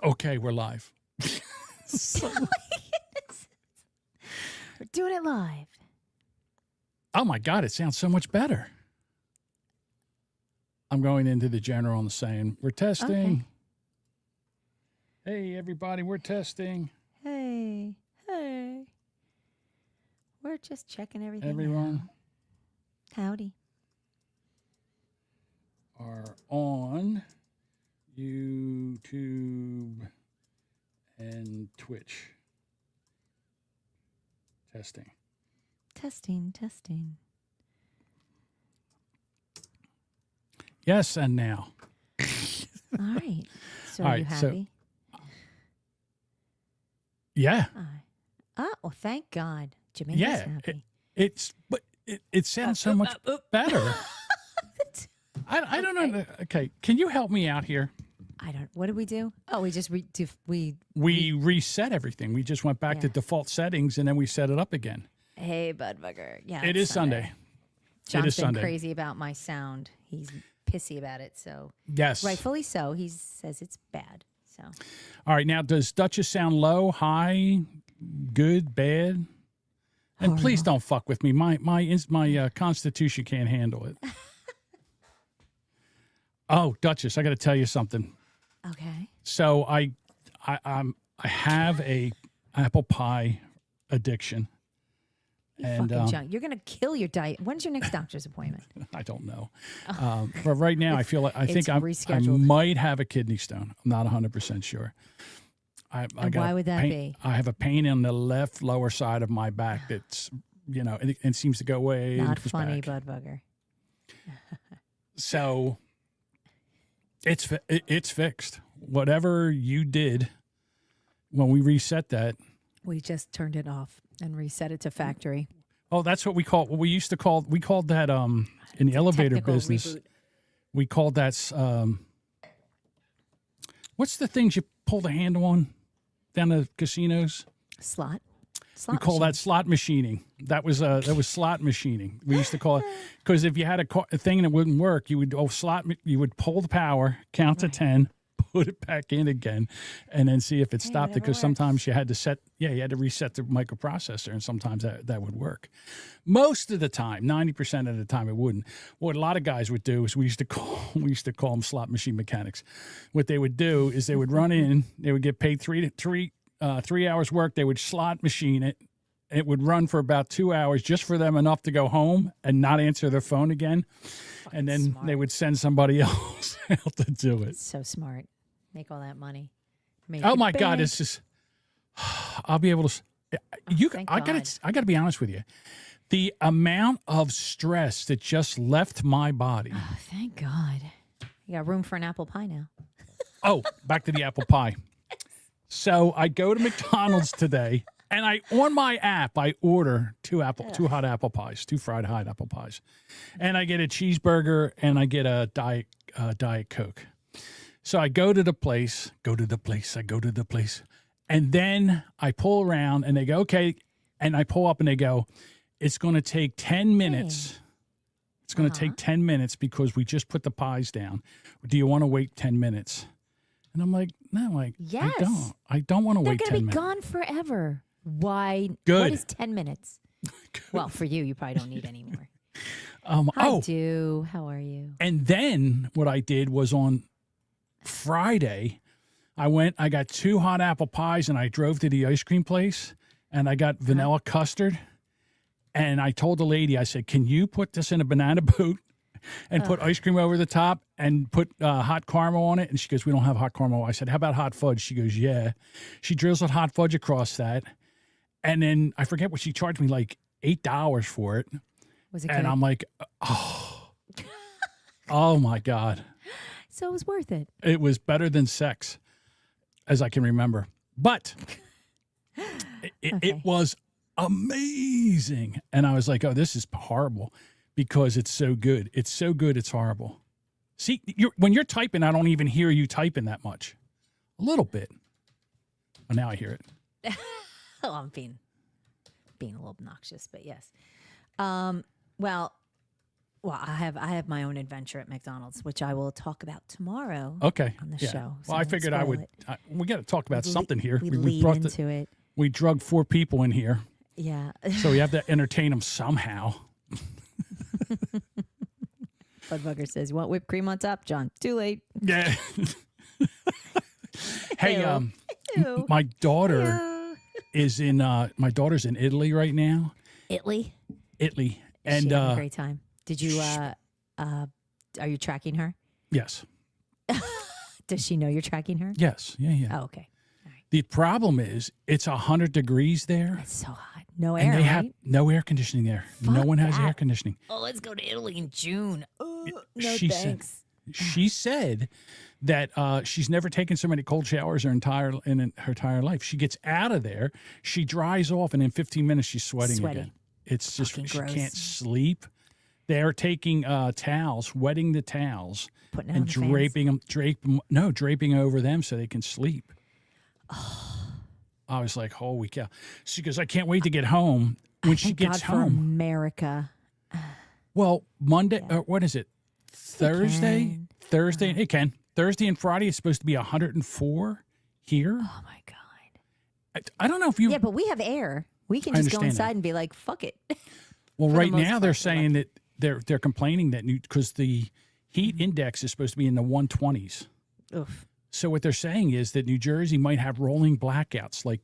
Okay, we're live. We're doing it live. Oh my God, it sounds so much better. I'm going into the general and saying, we're testing. Hey, everybody, we're testing. Hey. We're just checking everything Everyone out. Howdy. are on YouTube and Twitch. Testing. Testing. Yes, and now. All right. So All are you right, so- happy? Yeah, Oh, well, thank God. Jermaine's Yeah, happy. but it sounds so much better. I don't know. Okay, can you help me out here? I don't. What did we do? Oh, we just we. We reset everything. We just went back to Yeah. default settings and then we set it up again. Hey, Budbugger. Yeah. It it's is Sunday. John's is been Sunday. crazy about my sound. He's pissy about it. So Yes. rightfully so. He says it's bad. So All right. Now, does Duchess sound low, high, good, bad? And please don't fuck with me. My constitution can't handle it. Oh, Duchess, I got to tell you something. okay. So I have a apple pie addiction. You And, fucking junk. You're gonna kill your diet. When's your next doctor's appointment? I don't know. But right now, I feel like I think It's I rescheduled. might have a kidney stone. I'm not 100% sure. I And got why a would that pain- be? I have a pain in the left lower side of my back that's, and it seems to go way. Not into the funny, back. Budbugger. So it's fixed. Whatever you did when we reset that. We just turned it off and reset it to factory. Oh, that's what we used to call. We called that in the elevator Technical business. reboot. We called that. What's the things you pull the handle on down the casinos? Slot. We call that slot machining. That was slot machining. We used to call it because if you had a thing that wouldn't work, you would you would pull the power, count to 10, put it back in again, and then see if it stopped it. whatever Because sometimes you had to reset the microprocessor, and sometimes that would work. Most of the time, 90% of the time, it wouldn't. What a lot of guys would do is we used to call them slot machine mechanics. What they would do is they would run in, they would get paid 3 hours work. They would slot machine it. It would run for about 2 hours, just for them enough to go home and not answer their phone again. And then smart. they would send somebody else out to do it. So smart. Make all that money. Oh my God! It's just I'll be able to. thank I God. got to be honest with you. The amount of stress that just left my body. Oh, thank God. You got room for an apple pie now. Oh, back to the apple pie. So I go to McDonald's today, and on my app I order two hot apple pies, 2 fried hot apple pies, and I get a cheeseburger and I get a diet Coke. So I go to the place, and then I pull around, and they go, okay, and I pull up, and they go, it's going to take 10 minutes. It's going to take 10 minutes because we just put the pies down. Do you want to wait 10 minutes? And I'm like, no, Yes. I don't want to They're wait going 10 to be minutes. gone forever. Why? Good. What is 10 minutes? Well, for you probably don't need any more. Hi, Oh, Do. How are you? and then what I did was on Friday, I got 2 hot apple pies, and I drove to the ice cream place, and I got vanilla custard. And I told the lady, I said, can you put this in a banana boat and put ice cream over the top and put hot caramel on it? And she goes, we don't have hot caramel. I said, how about hot fudge? She goes, yeah. She drizzled hot fudge across that. And then I forget what she charged me, like $8 for it. Was it And good? I'm like, oh my God. So it was worth it. It was better than sex, as I can remember. But it Okay. was amazing. And I was like, oh, this is horrible because it's so good. It's so good, it's horrible. See, when you're typing, I don't even hear you typing that much. A little bit. Well, now I hear it. Oh, I'm being a little obnoxious, but yes. Well, Well, I have my own adventure at McDonald's, which I will talk about tomorrow. Okay. On the yeah. show, Well, so I don't figured I spoil would. it. We got to talk about something here. We We lead brought into it. we drugged 4 people in here, Yeah. so we have to entertain them somehow. Budbugger says, "You want whipped cream on top, John? Too late." Yeah. Hey, Ew. my daughter Ew. is in. My daughter's in Italy right now. Italy. Italy, Is and she having a great time. Did you? Are you tracking her? yes, Does she know you're tracking her? yes, yeah. Oh, okay. The problem is it's 100 degrees there, It's so hot. No and air, they right? have no air conditioning there. No Fuck one has air that. conditioning. Oh, let's go to Italy in June. Oh, no She said- thanks. She said that she's never taken so many cold showers her entire life. She gets out of there, she dries off, and in 15 minutes she's sweating Sweaty. again. It's just Fucking she gross. can't sleep. They're taking towels, wetting the towels, Putting it on and the fans. draping over them so they can sleep. I was like, holy cow! She goes, I can't wait to get home. When she Thank gets God for home, America. well, Monday, what is it? Thursday, can. Thursday. It can. Thursday and Friday is supposed to be 104 here. Oh my God. I don't know if you. Yeah, but we have air. We can I just go understand inside that. and be like, "Fuck it." well, for the right most now part, they're we're saying that they're complaining that because the heat index is supposed to be in the 120s. Oof. So what they're saying is that New Jersey might have rolling blackouts like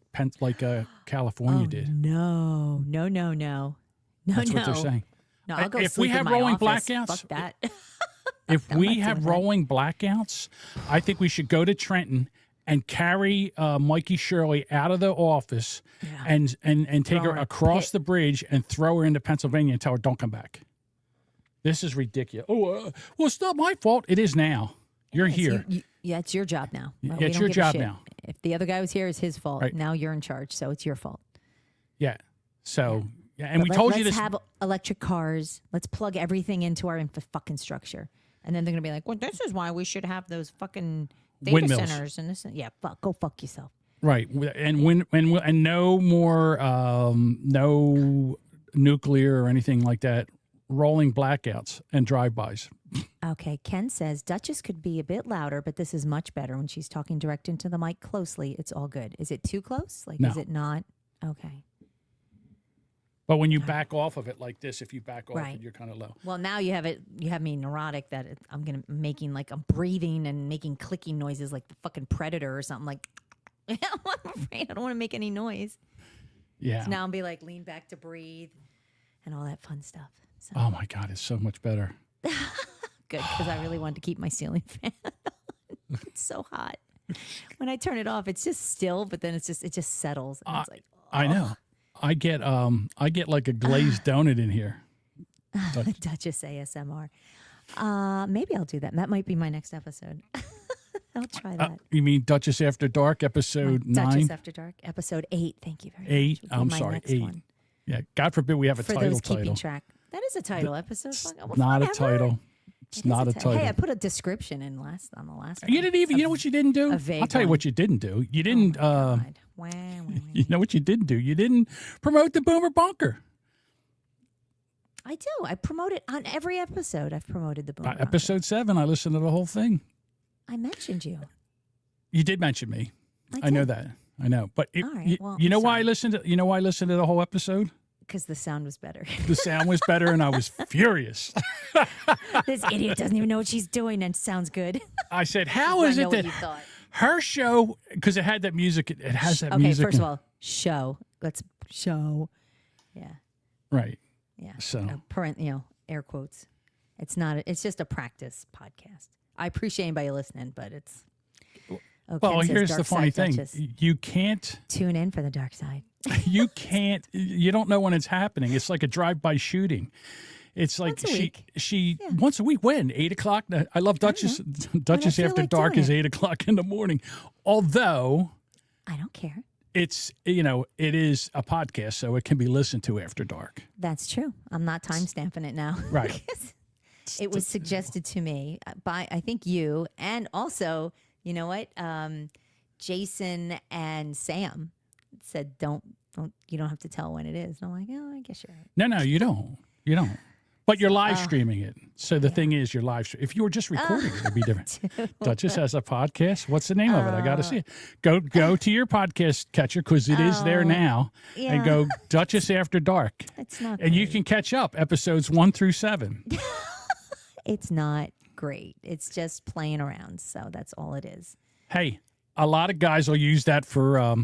California did. No. That's what they're saying. No, I'll go If sleep we in have my rolling office. blackouts, Fuck that. If I'm we not have doing that. rolling blackouts, I think we should go to Trenton and carry Mikey Shirley out of the office Yeah. and take Throw her her in a across pit. the bridge and throw her into Pennsylvania and tell her, don't come back. This is ridiculous. Oh, well, it's not my fault. It is now. You're Yes, here. yeah, it's your job now. Yeah, We it's don't your give a job shit. now. If the other guy was here, it's his fault. Right. Now you're in charge, so it's your fault. Yeah. So, yeah. And But we told you let's this. have electric cars. Let's plug everything into our fucking structure. And then they're going to be like, well, this is why we should have those fucking data Windmills. centers. And this, yeah, go fuck yourself. Right. And no more, no nuclear or anything like that. Rolling blackouts and drive-bys. Okay, Ken says Duchess could be a bit louder, but this is much better when she's talking direct into the mic closely. It's all good. Is it too close? Like, No. is it not? Okay. But when you back off of it like this, if you back off Right. it, you're kind of low. Well, now you have it. You have me neurotic that I'm making like I'm breathing and making clicking noises like the fucking predator or something. Like, I'm afraid I don't want to make any noise. Yeah. So now I'll be like lean back to breathe and all that fun stuff. So Oh my God, it's so much better. good because I really wanted to keep my ceiling fan on. It's so hot. When I turn it off, it's just still, but then it just settles. And it's like, I know. I get like a glazed donut in here. Duchess ASMR. Maybe I'll do that. That might be my next episode. I'll try that. You mean Duchess After Dark, episode 9? Duchess After Dark, episode 8. Thank you very much. 8. Will be I'm my sorry, next 8. one. Yeah. God forbid we have a For title those keeping title. track. That is a title episode. Well, Not a whatever. title. It's It is not a title. title. Hey, I put a description in on the last one. You didn't even. You know what you didn't do? a vague I'll tell you one. what you didn't do. You didn't. God. Wow, You know what you didn't do? You didn't promote the Boomer Bunker. I do. I promote it on every episode. I've promoted the Boomer Bunker. Episode 7. I listened to the whole thing. I mentioned you. You did mention me. I know that. I know. But it, All right, you, well, you know I'm why I sorry. listened to? You know why I listened to the whole episode? Because the sound was better. The sound was better, and I was furious. This idiot doesn't even know what she's doing and sounds good. I said, "How I is know it what that you thought. her show? Because it had that music. It has that Okay, music. first in- of all, show. Let's show. Yeah, right? yeah. So Air quotes. It's not. It's just a practice podcast. I appreciate anybody listening, but it's. Oh, well, Ken says here's the Dark funny Side thing: Duchess. you can't. Tune in for the dark side. You can't. You don't know when it's happening. It's like a drive-by shooting. It's like Once a week. she once a week. When 8 o'clock? I love Duchess. Duchess feel After like Dark doing is it. 8 o'clock in the morning. Although I don't care. it's it is a podcast, so it can be listened to after dark. That's true. I'm not time stamping it now. Right. It was suggested to me by I think you, and also you know what, Jason and Sam said you don't have to tell when it is. And I'm like, oh, I guess you're right. No, you don't. You don't. But you're live streaming it. So the thing is, you're live streaming. If you were just recording it, it'd be different. Duchess has a podcast. What's the name of it? I got to see it. Go to your podcast catcher because it is there now. Yeah. And go Duchess After Dark. It's not And you great. can catch up episodes 1 through 7. It's not great. It's just playing around. So that's all it is. Hey, a lot of guys will use that for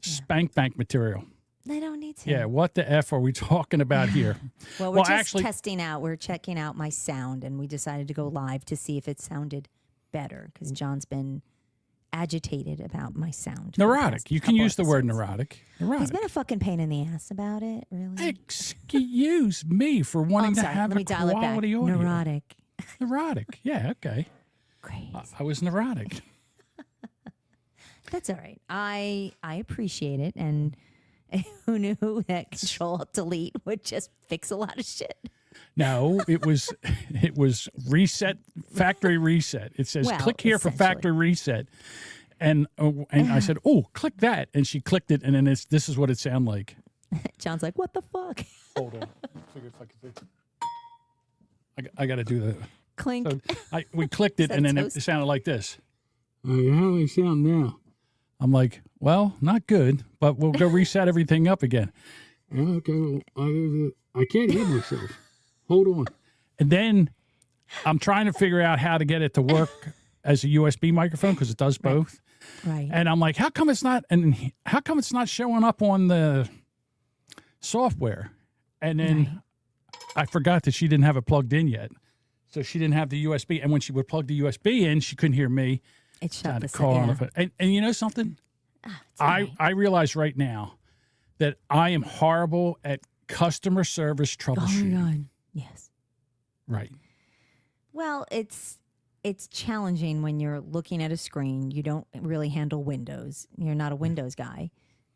spank bank material. They don't need to. Yeah, what the F are we talking about here? Well, we're just testing out. We're checking out my sound, and we decided to go live to see if it sounded better because John's been agitated about my sound. for the Neurotic. past You can couple use the word episodes. neurotic. He's Neurotic. been a fucking pain in the ass about it, really. Excuse me for Oh, wanting I'm to sorry. have Let me a dial it back. quality audio. Neurotic. Neurotic. Yeah, okay. Great. I was neurotic. That's all right. I appreciate it, and who knew that Control Alt Delete would just fix a lot of shit. No, it was reset, factory reset. It says Well, click here for essentially. factory reset. And I said, "Oh, click that." And she clicked it, and then this is what it sounded like. John's like, "What the fuck?" Hold on. Figure if I can do it. I got to do the. Clink. So we clicked it, that and then it toast? sounded like this. How do they sound now? I'm like, well, not good, but we'll go reset everything up again. Okay, I can't hear myself. Hold on. And then I'm trying to figure out how to get it to work as a USB microphone because it does both. Right. And I'm like, how come it's not showing up on the software? And then I forgot that she didn't have it plugged in yet. So she didn't have the USB. And when she would plug the USB in, she couldn't hear me. It shut Had the to call on yeah. the phone. And you know something? all I realize right now that I am horrible at customer service Oh troubleshooting. my God. Yes. Right. Well, it's challenging when you're looking at a screen. You don't really handle Windows. You're not a Windows guy.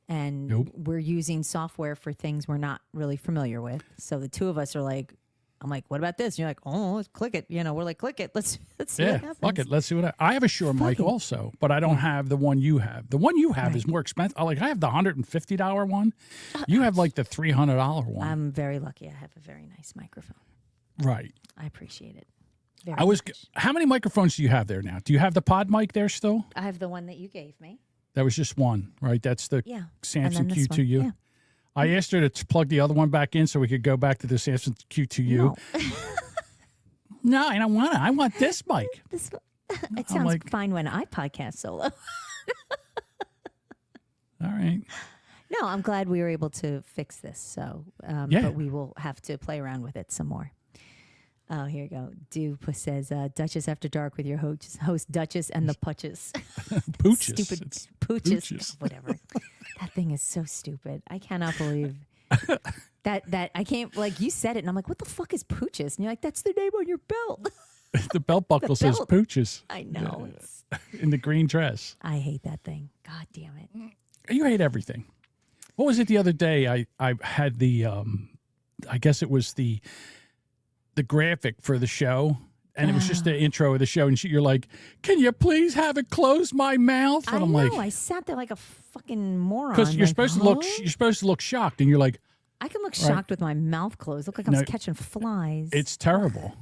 And Nope. we're using software for things we're not really familiar with. So the two of us are like, I'm like, what about this? And you're like, oh, let's click it. You know, we're like, click it. Let's see what Yeah, happens. fuck it. Let's see what I have a Shure mic Fucking- also, but I don't have the one you have. The one you have is Right. more expensive. I have the $150 one. You have like the $300 one. I'm very lucky. I have a very nice microphone. Right. I appreciate it. Very I was. much. How many microphones do you have there now? Do you have the pod mic there still? I have the one that you gave me. That was just one, right? That's the Yeah. Samsung And then this Q2U. one. Yeah. I asked her to plug the other one back in so we could go back to the Samsung Q2U. No. No, I don't want it. I want this mic. This, it sounds like- fine when I podcast solo. All right. No, I'm glad we were able to fix this. So, Yeah. but we will have to play around with it some more. Oh, here you go. Dupe says, Duchess After Dark with your host Duchess and the Putches. Pooches. Stupid It's Pooches. pooches. Whatever. That thing is so stupid. I cannot believe that I can't, like, you said it and I'm like, what the fuck is Pooches? And you're like, that's the name on your belt. the belt buckle says belt. pooches I know. It's, in the green dress. I hate that thing. God damn it. You hate everything. What was it the other day? I had the I guess it was the graphic for the show, and it was just the intro of the show. And you're like, "Can you please have it close my mouth?" And I I'm know. like, I sat there like a fucking moron. because you're like, supposed to look, huh? you're supposed to look shocked, and you're like, I can look shocked with my mouth closed. Look like I was No, catching flies. "It's terrible."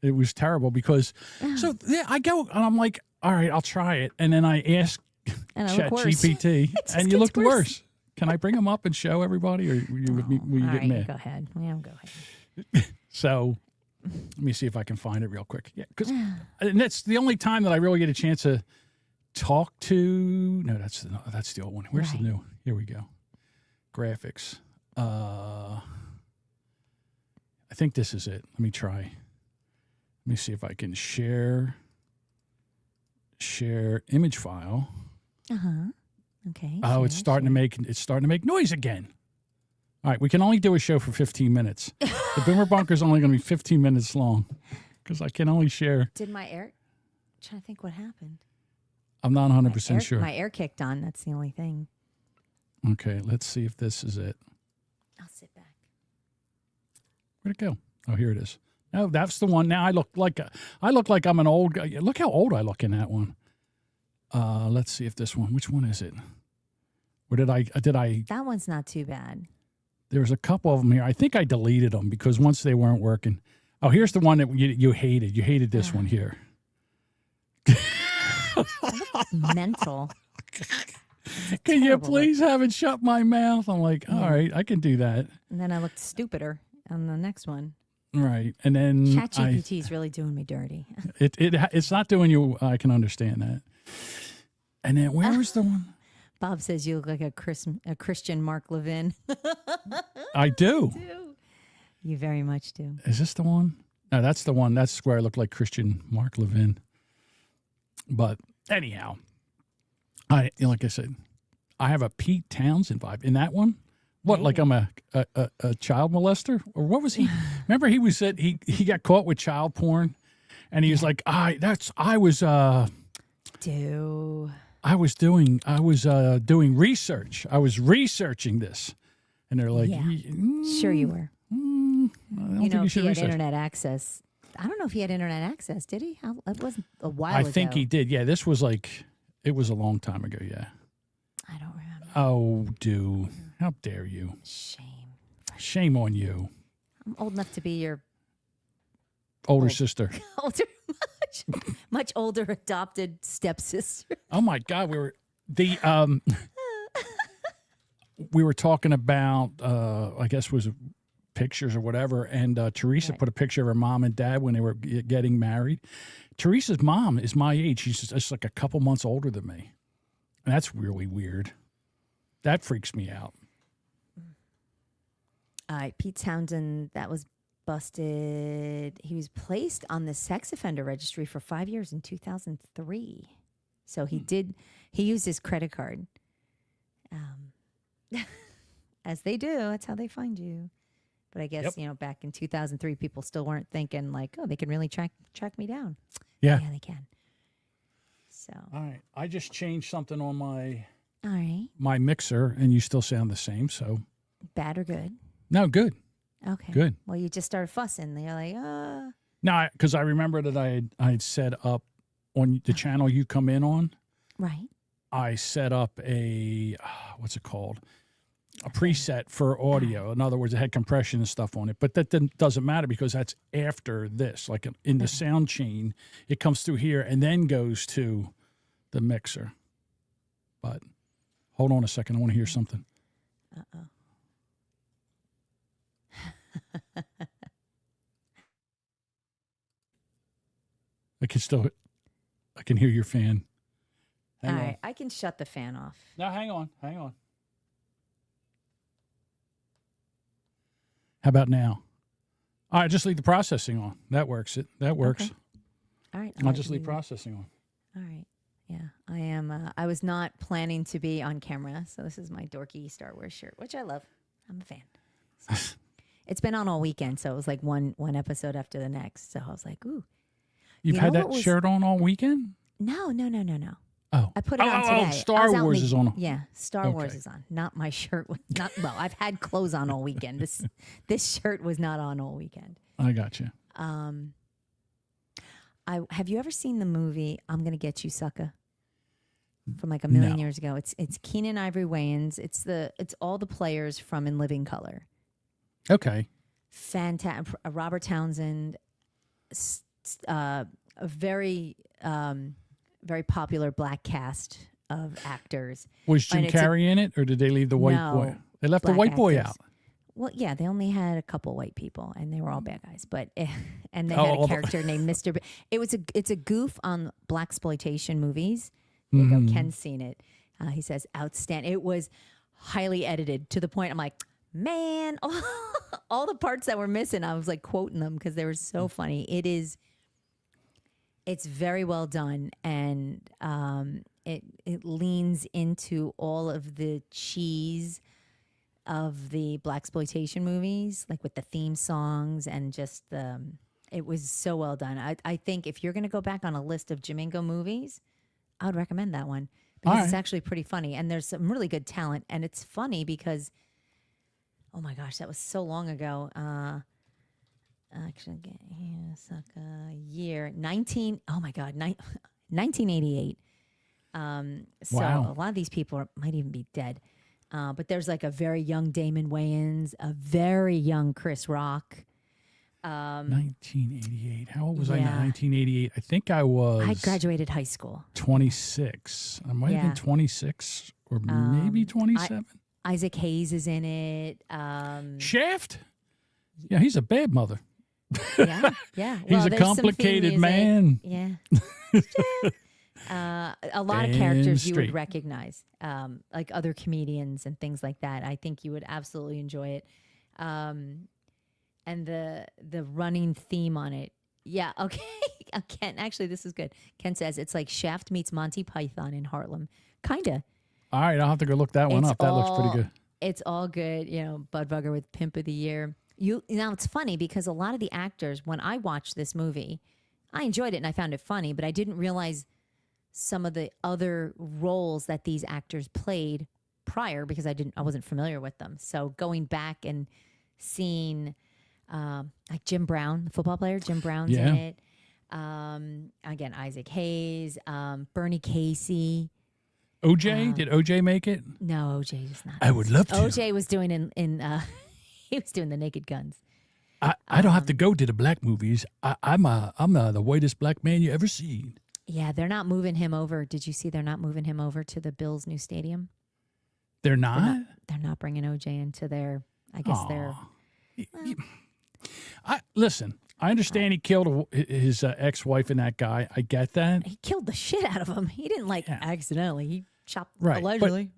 It was terrible because so yeah, I go and I'm like, "All right, I'll try it," and then I ask and I Chat look worse. GPT, just and you gets looked worse. Can I bring them up and show everybody, or will you All get right, mad? go ahead. Yeah, go ahead. So let me see if I can find it real quick. Yeah, because that's the only time that I really get a chance to talk to. No, that's the old one. Where's Right. the new? Here we go. Graphics. I think this is it. Let me try. Let me see if I can share image file. Okay. Oh, it's starting to make noise again. All right, we can only do a show for 15 minutes. The Boomer Bunker is only going to be 15 minutes long because I can only share. Did my air? Trying to think what happened. I'm not 100% sure. My air kicked on. That's the only thing. Okay, let's see if this is it. I'll sit back. Where'd it go? Oh, here it is. No, that's the one. Now I look like I'm an old guy. Look how old I look in that one. Let's see if this one. Which one is it? Or did I? That one's not too bad. There's a couple of them here. I think I deleted them because once they weren't working. Oh, here's the one that you hated. You hated this one here. Mental. Can you terrible please have it shut my mouth? I'm like, all right, I can do that. And then I looked stupider on the next one. Right. And then ChatGPT is really doing me dirty. it's not doing you. I can understand that. And then where was the one? Bob says you look like a Christian Mark Levin. I do. You very much do. Is this the one? No, that's the one. That's where I look like Christian Mark Levin. But anyhow, like I said, I have a Pete Townsend vibe in that one. What, like I'm a child molester? Or what was he? Remember he was said he got caught with child porn and he was like, I was doing research. I was researching this. And they're like, sure you were. I don't You know, think if he had research. internet access. I don't know if he had internet access, did he? It wasn't a while ago. I think he did. Yeah, this was it was a long time ago. Yeah. I don't remember. Oh, dude. How dare you? Shame. Shame on you. I'm old enough to be your Older sister. much older adopted stepsister. Oh my God. We were talking about, I guess was pictures or whatever. And Teresa put a picture of her mom and dad when they were getting married. Teresa's mom is my age. She's just like a couple months older than me. And that's really weird. That freaks me out. All right, Pete Townsend, that was busted. He was placed on the sex offender registry for 5 years in 2003. So he used his credit card. As they do, that's how they find you. But I guess, back in 2003, people still weren't thinking like, oh, they can really track me down. Yeah. Yeah, they can. So. All right. I just changed something on All right. my mixer, and you still sound the same. So Bad or good? no, good. Okay. Good. Well, you just started fussing. You're like, No, because I remember that I had set up on the channel you come in on. Right. I set up a what's it called? A preset for audio. In other words, it had compression and stuff on it. But that doesn't matter because that's after this. Like in the sound chain, it comes through here and then goes to the mixer. But hold on a second. I want to hear something. Uh-oh. I can hear your fan. All right. I can shut the fan off. No, hang on. How about now? All right, just leave the processing on. That works. That works. Okay. All right. I'll just leave processing on. All right. Yeah, I am. I was not planning to be on camera, so this is my dorky Star Wars shirt, which I love. I'm a fan. So, it's been on all weekend, so it was like one episode after the next. So I was like, ooh. You've had that shirt on all weekend? No. Oh. I put it on today. Star Wars is on. Yeah, Star Wars is on. Not my shirt. I've had clothes on all weekend. This shirt was not on all weekend. I got you. Have you ever seen the movie I'm Gonna Get You, Sucker? From like a million years ago. It's Keenan Ivory Wayans. It's all the players from In Living Color. Okay. Fantastic. Robert Townsend, a very very popular black cast of actors. Was Jim Carrey in it, or did they leave the white boy? They left the white boy out. Well, yeah, they only had a couple white people, and they were all bad guys. But and they had a character named Mr. It's a goof on blaxploitation movies. There you go. Ken's seen it. He says outstanding. It was highly edited to the point I'm like, man, all the parts that were missing, I was like quoting them because they were so funny. It's very well done, and it leans into all of the cheese of the blaxploitation movies, like with the theme songs and just it was so well done. I think if you're going to go back on a list of Jamingo movies, I would recommend that one because it's actually pretty funny, and there's some really good talent, and it's funny because, oh my gosh, that was so long ago. Actually, year 1988. So Wow. a lot of these people might even be dead. But there's like a very young Damon Wayans, a very young Chris Rock. 1988. How old was I in Yeah. 1988? I think I was I graduated high school. 26. I might have Yeah. been 26 or maybe 27. Isaac Hayes is in it. Shaft? Yeah, he's a bad mother. Yeah, yeah. He's Well, a there's some complicated theme music. man. Yeah. A lot of Damn characters you straight. would recognize, like other comedians and things like that. I think you would absolutely enjoy it. And the running theme on it. Yeah, okay. Ken, actually, this is good. Ken says it's like Shaft meets Monty Python in Harlem. Kinda. All right, I'll have to go look that one It's up. That looks pretty all- good. It's all good. You know, Budbugger with Pimp of the Year. Now it's funny because a lot of the actors, when I watched this movie, I enjoyed it and I found it funny, but I didn't realize some of the other roles that these actors played prior because I wasn't familiar with them. So going back and seeing like Jim Brown, the football player, Jim Brown's Yeah. in it. Again, Isaac Hayes, Bernie Casey. OJ? Did OJ make it? No, OJ is not. I would love to. OJ was doing he was doing the Naked Guns. I don't have to go to the black movies. I'm the whitest black man you ever seen. Yeah, they're not moving him over. Did you see they're not moving him over to the Bills' new stadium? They're not? They're not bringing OJ into their. I guess they're. Listen, I understand he killed his ex-wife and that guy. I get that. He killed the shit out of him. He didn't accidentally. He chopped Right, but allegedly.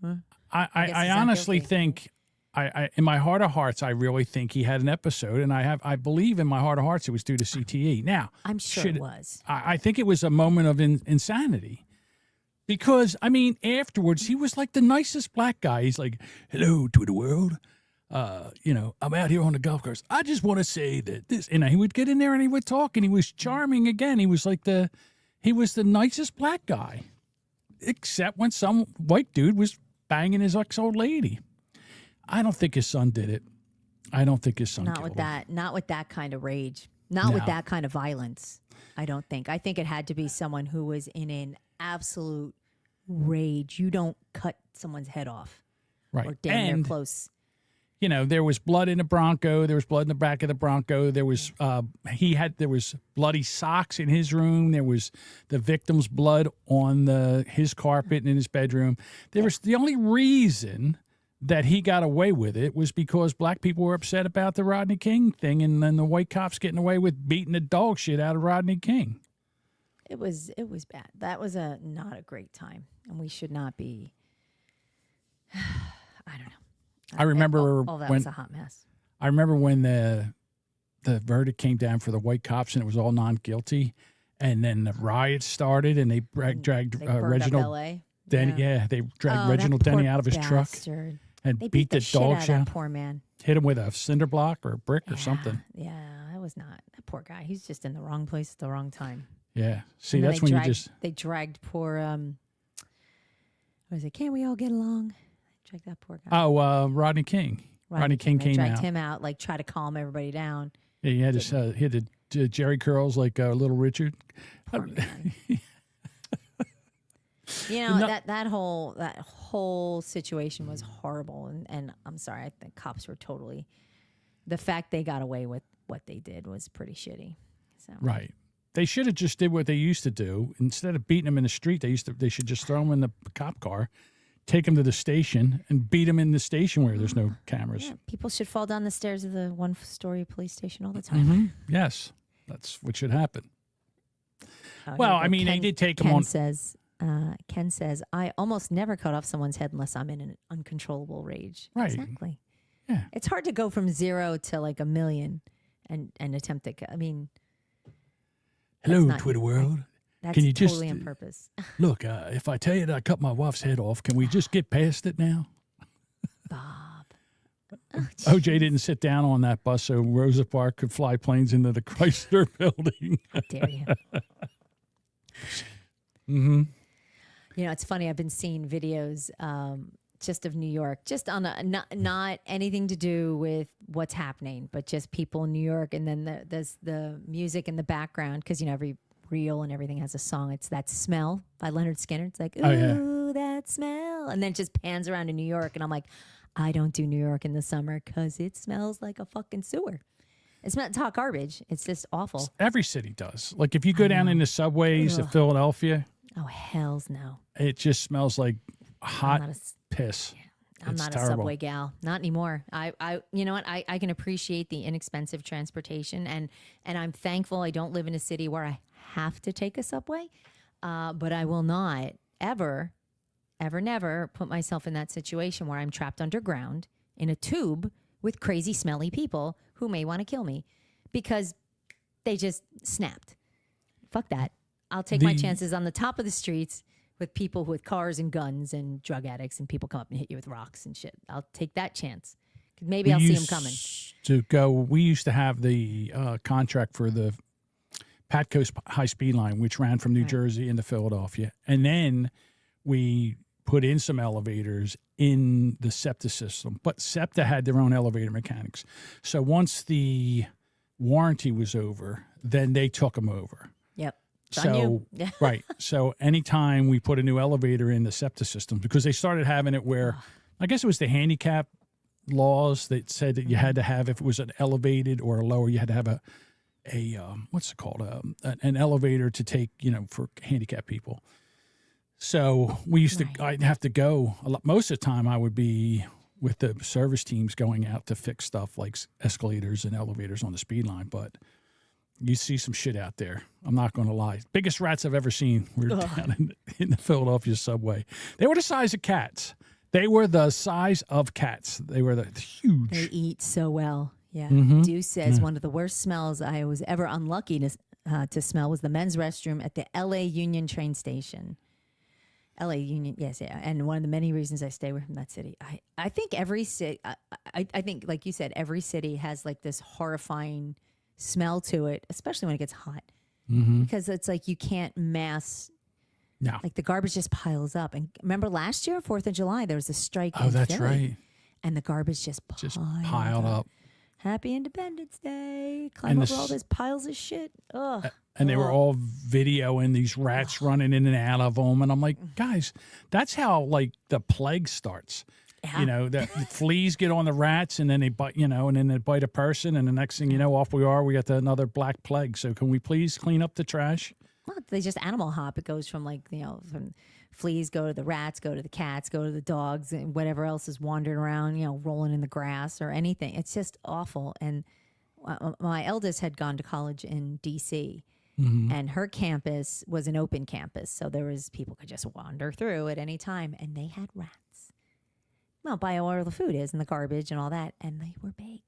I guess he's not honestly guilty. think, I in my heart of hearts, I really think he had an episode, and I believe in my heart of hearts it was due to CTE. Now, I'm sure it was. I think it was a moment of insanity. Because, I mean, afterwards, he was like the nicest black guy. He's like, hello to the world. I'm out here on the golf course. I just want to say that this, and he would get in there and he would talk, and he was charming again. He was the nicest black guy, except when some white dude was banging his ex-old lady. I don't think his son did it. I don't think his son Not killed with him. that. Not with that kind of rage. Not with No. that kind of violence. I don't think. I think it had to be someone who was in an absolute rage. You don't cut someone's head off Right. or damn near And, close. there was blood in the Bronco. There was blood in the back of the Bronco. There was there was bloody socks in his room. There was the victim's blood on his carpet and in his bedroom. There was the only reason that he got away with it was because black people were upset about the Rodney King thing, and then the white cops getting away with beating the dog shit out of Rodney King. It was bad. That was not a great time, and we should not be. I don't know. I remember all that when was a hot mess. I remember when the verdict came down for the white cops and it was all non guilty, and then the riots started and they dragged They burned Reginald up L.A. Denny. Yeah, they dragged Reginald Denny out of his truck bastard. and They beat the shit dog out of shit. that poor man. Hit him with a cinder block or a brick or something. Yeah, that was not that poor guy. He's just in the wrong place at the wrong time. Yeah. See, And then that's when they dragged poor what is it? Can't we all get along? Drag that poor guy. Rodney King. Rodney King They came dragged out. him out, like try to calm everybody down. Yeah, he had the Jerry curls like Little Richard. Poor man. You know, that whole situation was horrible, and I'm sorry. I think cops were totally. The fact they got away with what they did was pretty shitty. So Right. They should have just did what they used to do. Instead of beating them in the street, they should just throw them in the cop car, take them to the station, and beat them in the station where there's no cameras. yeah, people should fall down the stairs of the one-story police station all the time. Mm-hmm. Yes, that's what should happen. Oh, Well, here we I go. mean, they Ken- did take him Ken on. Says, Ken says, I almost never cut off someone's head unless I'm in an uncontrollable rage. Right. Exactly. Yeah. It's hard to go from 0 to like 1 million and attempt to. I mean, Hello, not- Twitter world. that's Can you totally just, on purpose. Look, if I tell you that I cut my wife's head off, can we just get past it now? Bob. OJ didn't sit down on that bus so Rosa Parks could fly planes into the Chrysler building. How dare you? Mm-hmm. You know, it's funny. I've been seeing videos just of New York, just on not anything to do with what's happening, but just people in New York. And then there's the music in the background because, every reel and everything has a song. It's That Smell by Leonard Skinner. It's like, ooh, Oh, yeah. that smell. smell? And then it just pans around to New York. And I'm like, I don't do New York in the summer because it smells like a fucking sewer. It's hot garbage. It's just awful. Every city does. Like if you go down in the subways of Philadelphia, Oh, hells no. it just smells like hot not a- piss. I'm It's not terrible. a subway gal. Not anymore. You know what? I can appreciate the inexpensive transportation, and I'm thankful I don't live in a city where I have to take a subway. But I will not ever, never put myself in that situation where I'm trapped underground in a tube with crazy, smelly people who may want to kill me because they just snapped. Fuck that. I'll take my chances on the top of the streets with people with cars and guns and drug addicts, and people come up and hit you with rocks and shit. I'll take that chance. 'Cause maybe I'll see them coming. We used to have the contract for the Patcoast High Speed Line, which ran from New Jersey into Philadelphia. And then we put in some elevators in the SEPTA system. But SEPTA had their own elevator mechanics. So once the warranty was over, then they took them over. Yep. It's on you. Right. So anytime we put a new elevator in the SEPTA system, because they started having it where, I guess it was the handicap laws that said that you had to have, if it was an elevated or a lower, you had to have a what's it called, an elevator to take, for handicapped people. So we used to, I'd have to go a lot. Most of the time I would be with the service teams going out to fix stuff like escalators and elevators on the speed line, but you see some shit out there. I'm not going to lie. Biggest rats I've ever seen were down in the Philadelphia subway. They were the size of cats. They were the size of cats. They were huge. They eat so well. Yeah. Mm-hmm. Deuce says one of the worst smells I was ever unlucky to smell was the men's restroom at the LA Union train station. LA Union, yes, yeah. And one of the many reasons I stay away from that city. I think every city, I think, like you said, every city has like this horrifying smell to it, especially when it gets hot, because it's like you can't mass. No. Like the garbage just piles up. And remember last year, 4th of July, there was a strike. Oh, in that's Philly, right. And the garbage just Piled up. Happy Independence Day. Climb over all those piles of shit. Ugh. And they were all videoing these rats running in and out of them. And I'm like, guys, that's how like the plague starts. Yeah. The fleas get on the rats and then they bite, and then they bite a person. And the next thing you know, off we are. We got another black plague. So can we please clean up the trash? Well, they just animal hop. It goes from from fleas go to the rats, go to the cats, go to the dogs, and whatever else is wandering around, rolling in the grass or anything. It's just awful. And my eldest had gone to college in D.C., and her campus was an open campus. So there was people could just wander through at any time, and they had rats. Well, by where the food is and the garbage and all that, and they were big.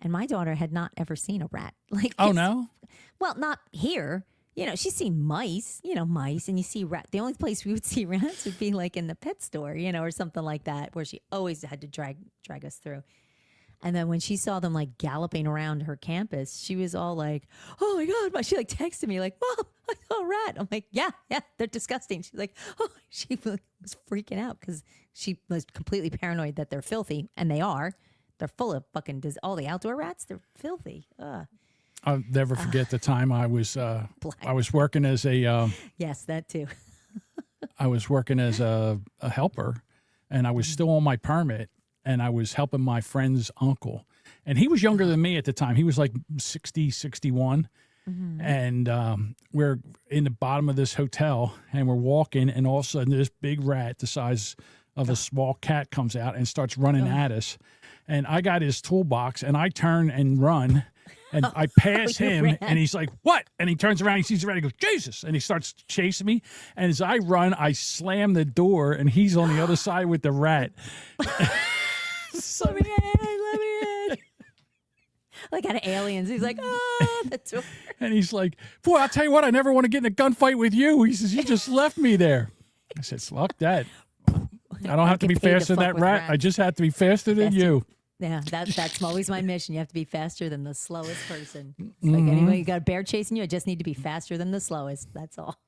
And my daughter had not ever seen a rat. Oh, no? Well, not here. She's seen mice, mice, and you see rat. The only place we would see rats would be like in the pet store, or something like that, where she always had to drag us through. And then when she saw them like galloping around her campus, she was all like, "Oh my God." She like texted me like, "Mom, I saw a rat." I'm like, yeah, they're disgusting. She's like, "Oh," she was freaking out because she was completely paranoid that they're filthy, and they are. They're full of fucking, all the outdoor rats, they're filthy. Ugh. I'll never forget the time I was working as a yes, that too. I was working as a helper, and I was still on my permit, and I was helping my friend's uncle, and he was younger than me at the time. He was like 60, 61, and we're in the bottom of this hotel, and we're walking, and all of a sudden this big rat the size of a small cat comes out and starts running at us, and I got his toolbox, and I turn and run. And I pass him, and he's like, "What?" And he turns around, he sees the rat, he goes, "Jesus!" And he starts chasing me. And as I run, I slam the door, and he's on the other side with the rat. Let me in. Like out of Aliens. He's like, "Oh, the door." And he's like, "Boy, I'll tell you what, I never want to get in a gunfight with you." He says, "You just left me there." I said, "Fuck that. I don't have to be faster than that rat. I just have to be faster than you." Yeah, that's always my mission. You have to be faster than the slowest person. It's like anyway, you got a bear chasing you. I just need to be faster than the slowest. That's all.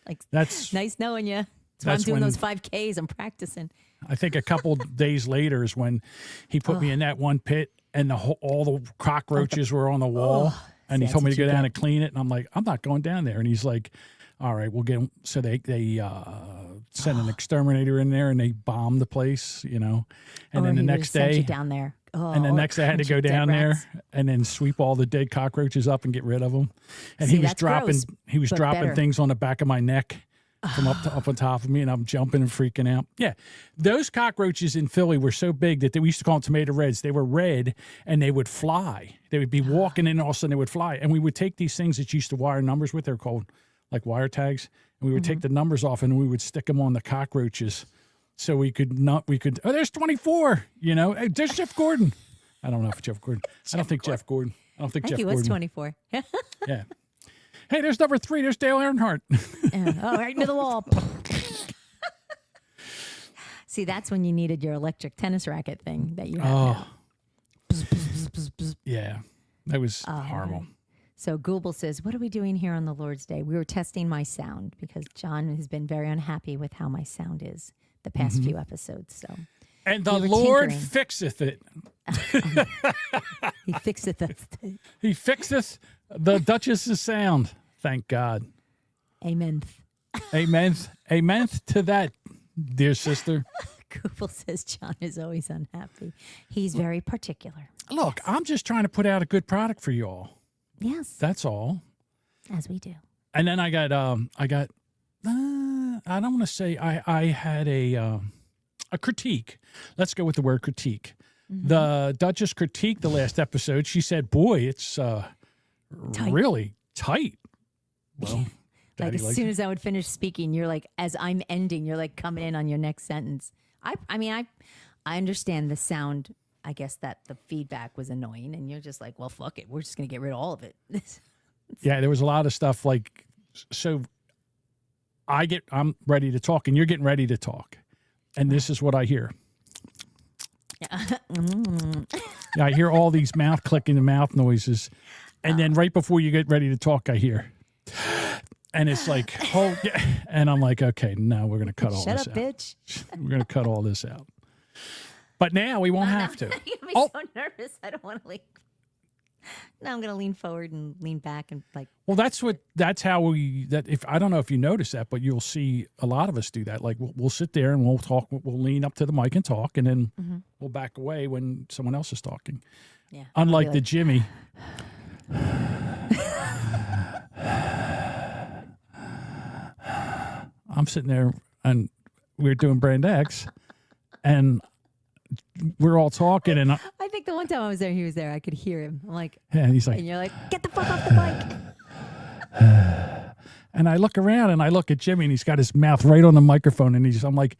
Like that's nice knowing you. That's why I'm doing those 5Ks. I'm practicing. I think a couple days later is when he put me in that one pit, and all the cockroaches were on the wall, and he told me to go down and clean it. And I'm like, I'm not going down there. And he's like, all right, we'll get 'em. So they sent an exterminator in there and they bombed the place, you know. And Or then the he would've next sent you day, down there. Oh, and the or next day I had to 100 go dead down there rats. and then sweep all the dead cockroaches up and get rid of them. And See, he was that's dropping gross, but dropping better. things on the back of my neck from up on top of me, and I'm jumping and freaking out. Yeah, those cockroaches in Philly were so big that we used to call them tomato reds. They were red and they would fly. They would be walking and all of a sudden they would fly. And we would take these things that you used to wire numbers with. They're called like wire tags, and we would take the numbers off and we would stick them on the cockroaches. So we could, oh, there's 24, you know, hey, there's Jeff Gordon. I don't know if Jeff Gordon. I don't think Jeff Gordon. I don't think I think Jeff he was Gordon. 24. Yeah. Hey, there's number 3. There's Dale Earnhardt. Oh, right into the wall. See, that's when you needed your electric tennis racket thing that you have now. Yeah. That was horrible. So Google says, what are we doing here on the Lord's Day? We were testing my sound because John has been very unhappy with how my sound is the past few episodes. So And the we were Lord tinkering. fixeth it. he fixeth it. He fixeth the Duchess's sound. Thank God. Amen. Amen. Amen to that, dear sister. Google says John is always unhappy. He's very particular. Look, I'm just trying to put out a good product for you all. Yes, That's all. as we do. And then I don't want to say I had a critique. Let's go with the word critique. The Duchess critiqued the last episode. She said, boy, it's really tight. Well, Like Daddy as likes soon it. as I would finish speaking, you're like, as I'm ending, you're like coming in on your next sentence. I mean, I understand the sound. I guess that the feedback was annoying, and you're just like, well, fuck it, we're just gonna get rid of all of it. Yeah, there was a lot of stuff like, so I'm ready to talk and you're getting ready to talk. And this is what I hear. Yeah, I hear all these mouth clicking and mouth noises. And then right before you get ready to talk, I hear, and it's like, oh, yeah. And I'm like, okay, no, we're going to cut all Shut this up, out. bitch. We're going to cut all this out. But now we won't have to. You got me Oh. so nervous. I don't want to lean. Now I'm gonna lean forward and lean back and like. Well, that's how if I don't know if you notice that, but you'll see a lot of us do that. Like we'll sit there and we'll talk, we'll lean up to the mic and talk, and then we'll back away when someone else is talking. Yeah. Unlike I'll the be Jimmy. I'm sitting there and we're doing Brand X, and we're all talking, and I think the one time I was there, he was there. I could hear him. I'm like, and he's like, and you're like, get the fuck off the mic. and I look around and I look at Jimmy, and he's got his mouth right on the microphone, and I'm like,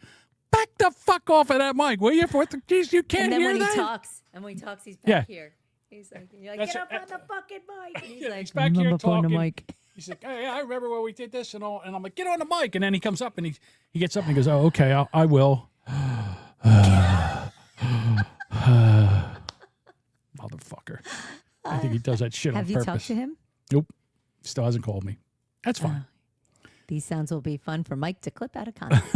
back the fuck off of that mic, will you? What the geez, you can't And then hear when that. he talks, he's back Yeah. here. He's like, and you're like, That's get up it. on the fucking mic. And he's Yeah, like, he's back here "I'm up on the talking. mic." He's like, hey, I remember when we did this and all. And I'm like, get on the mic. And then he comes up and he gets up and he goes, oh, okay, I will. Motherfucker. I think he does that shit on Have you purpose. talked to him? Nope. Still hasn't called me. That's fine. These sounds will be fun for Mike to clip out of context.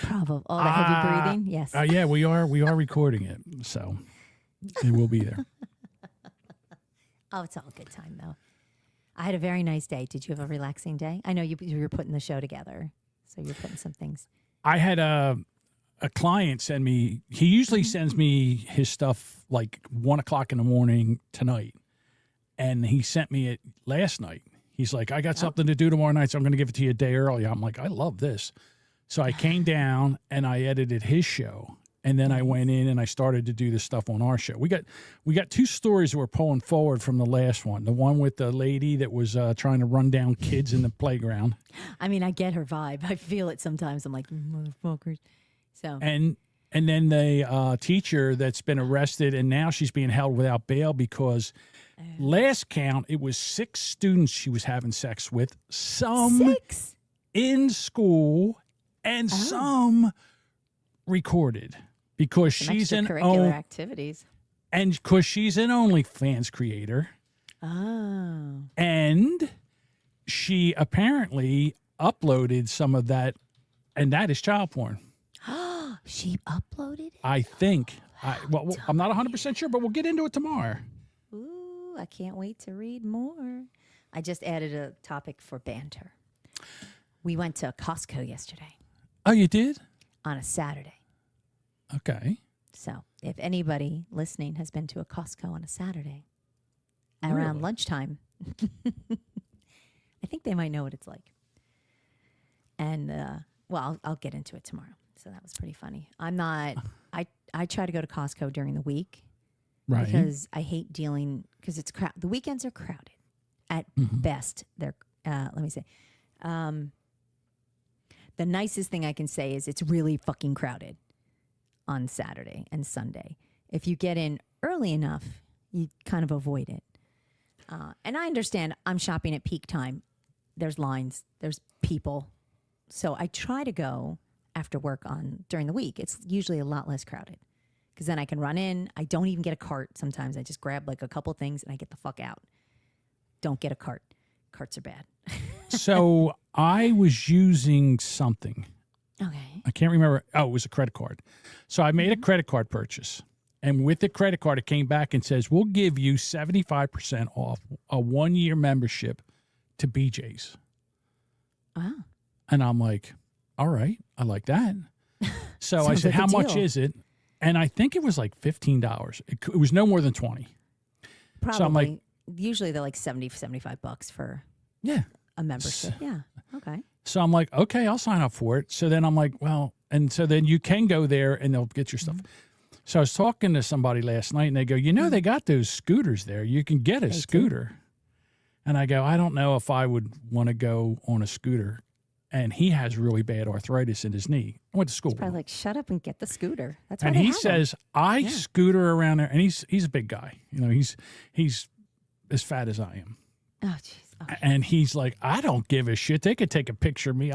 Probably all the heavy breathing. Yes. Yeah, we are recording it. So it will be there. Oh, it's all a good time though. I had a very nice day. Did you have a relaxing day? I know you were putting the show together, so you're putting some things. I had a client send me, he usually sends me his stuff like 1 o'clock in the morning tonight. And he sent me it last night. He's like, I got something to do tomorrow night, so I'm going to give it to you a day early. I'm like, I love this. So I came down and I edited his show. And then I went in and I started to do the stuff on our show. We got 2 stories that we're pulling forward from the last one. The one with the lady that was trying to run down kids in the playground. I mean, I get her vibe. I feel it sometimes. I'm like, motherfuckers. So And then the teacher that's been arrested, and now she's being held without bail because last count, it was 6 students she was having sex with, some 6. in school and some recorded because Some she's an extracurricular activities. and because she's an OnlyFans creator, Oh. and she apparently uploaded some of that, and that is child porn. She uploaded it? I think. I'm not 100% sure, but we'll get into it tomorrow. Ooh, I can't wait to read more. I just added a topic for banter. We went to Costco yesterday Oh, you did? on a Saturday. Okay. So if anybody listening has been to a Costco on a Saturday around Really? lunchtime, I think they might know what it's like. And well, I'll get into it tomorrow. So that was pretty funny. I'm not. I try to go to Costco during the week Right. because I hate dealing because it's crowd. The weekends are crowded. At best, they're. Let me say, the nicest thing I can say is it's really fucking crowded on Saturday and Sunday. If you get in early enough, you kind of avoid it. And I understand I'm shopping at peak time. There's lines. There's people. So I try to go after work on during the week. It's usually a lot less crowded because then I can run in. I don't even get a cart. Sometimes I just grab like a couple things and I get the fuck out. Don't get a cart. Carts are bad. So I was using something. Okay. I can't remember. Oh, it was a credit card. So I made a credit card purchase. And with the credit card, it came back and says, we'll give you 75% off a 1-year membership to BJ's. Wow. And I'm like, all right, I like that. So I Sounds said, like a how much deal. is it? And I think it was like $15. It was no more than 20. Probably. So I'm like, usually they're like 70, 75 bucks for yeah. a membership. Yeah. Okay. So I'm like, okay, I'll sign up for it. So then I'm like, well, and so then you can go there and they'll get your stuff. So I was talking to somebody last night and they go, you know, they got those scooters there. You can get a They do. scooter. And I go, I don't know if I would want to go on a scooter. And he has really bad arthritis in his knee. I went to school. with him. Probably like, shut up and get the scooter. That's why And they he have 'em. says, I scooter around there. And he's a big guy. You know, he's as fat as I am. Oh, jeez. Oh, And he's like, I don't give a shit. They could take a picture of me.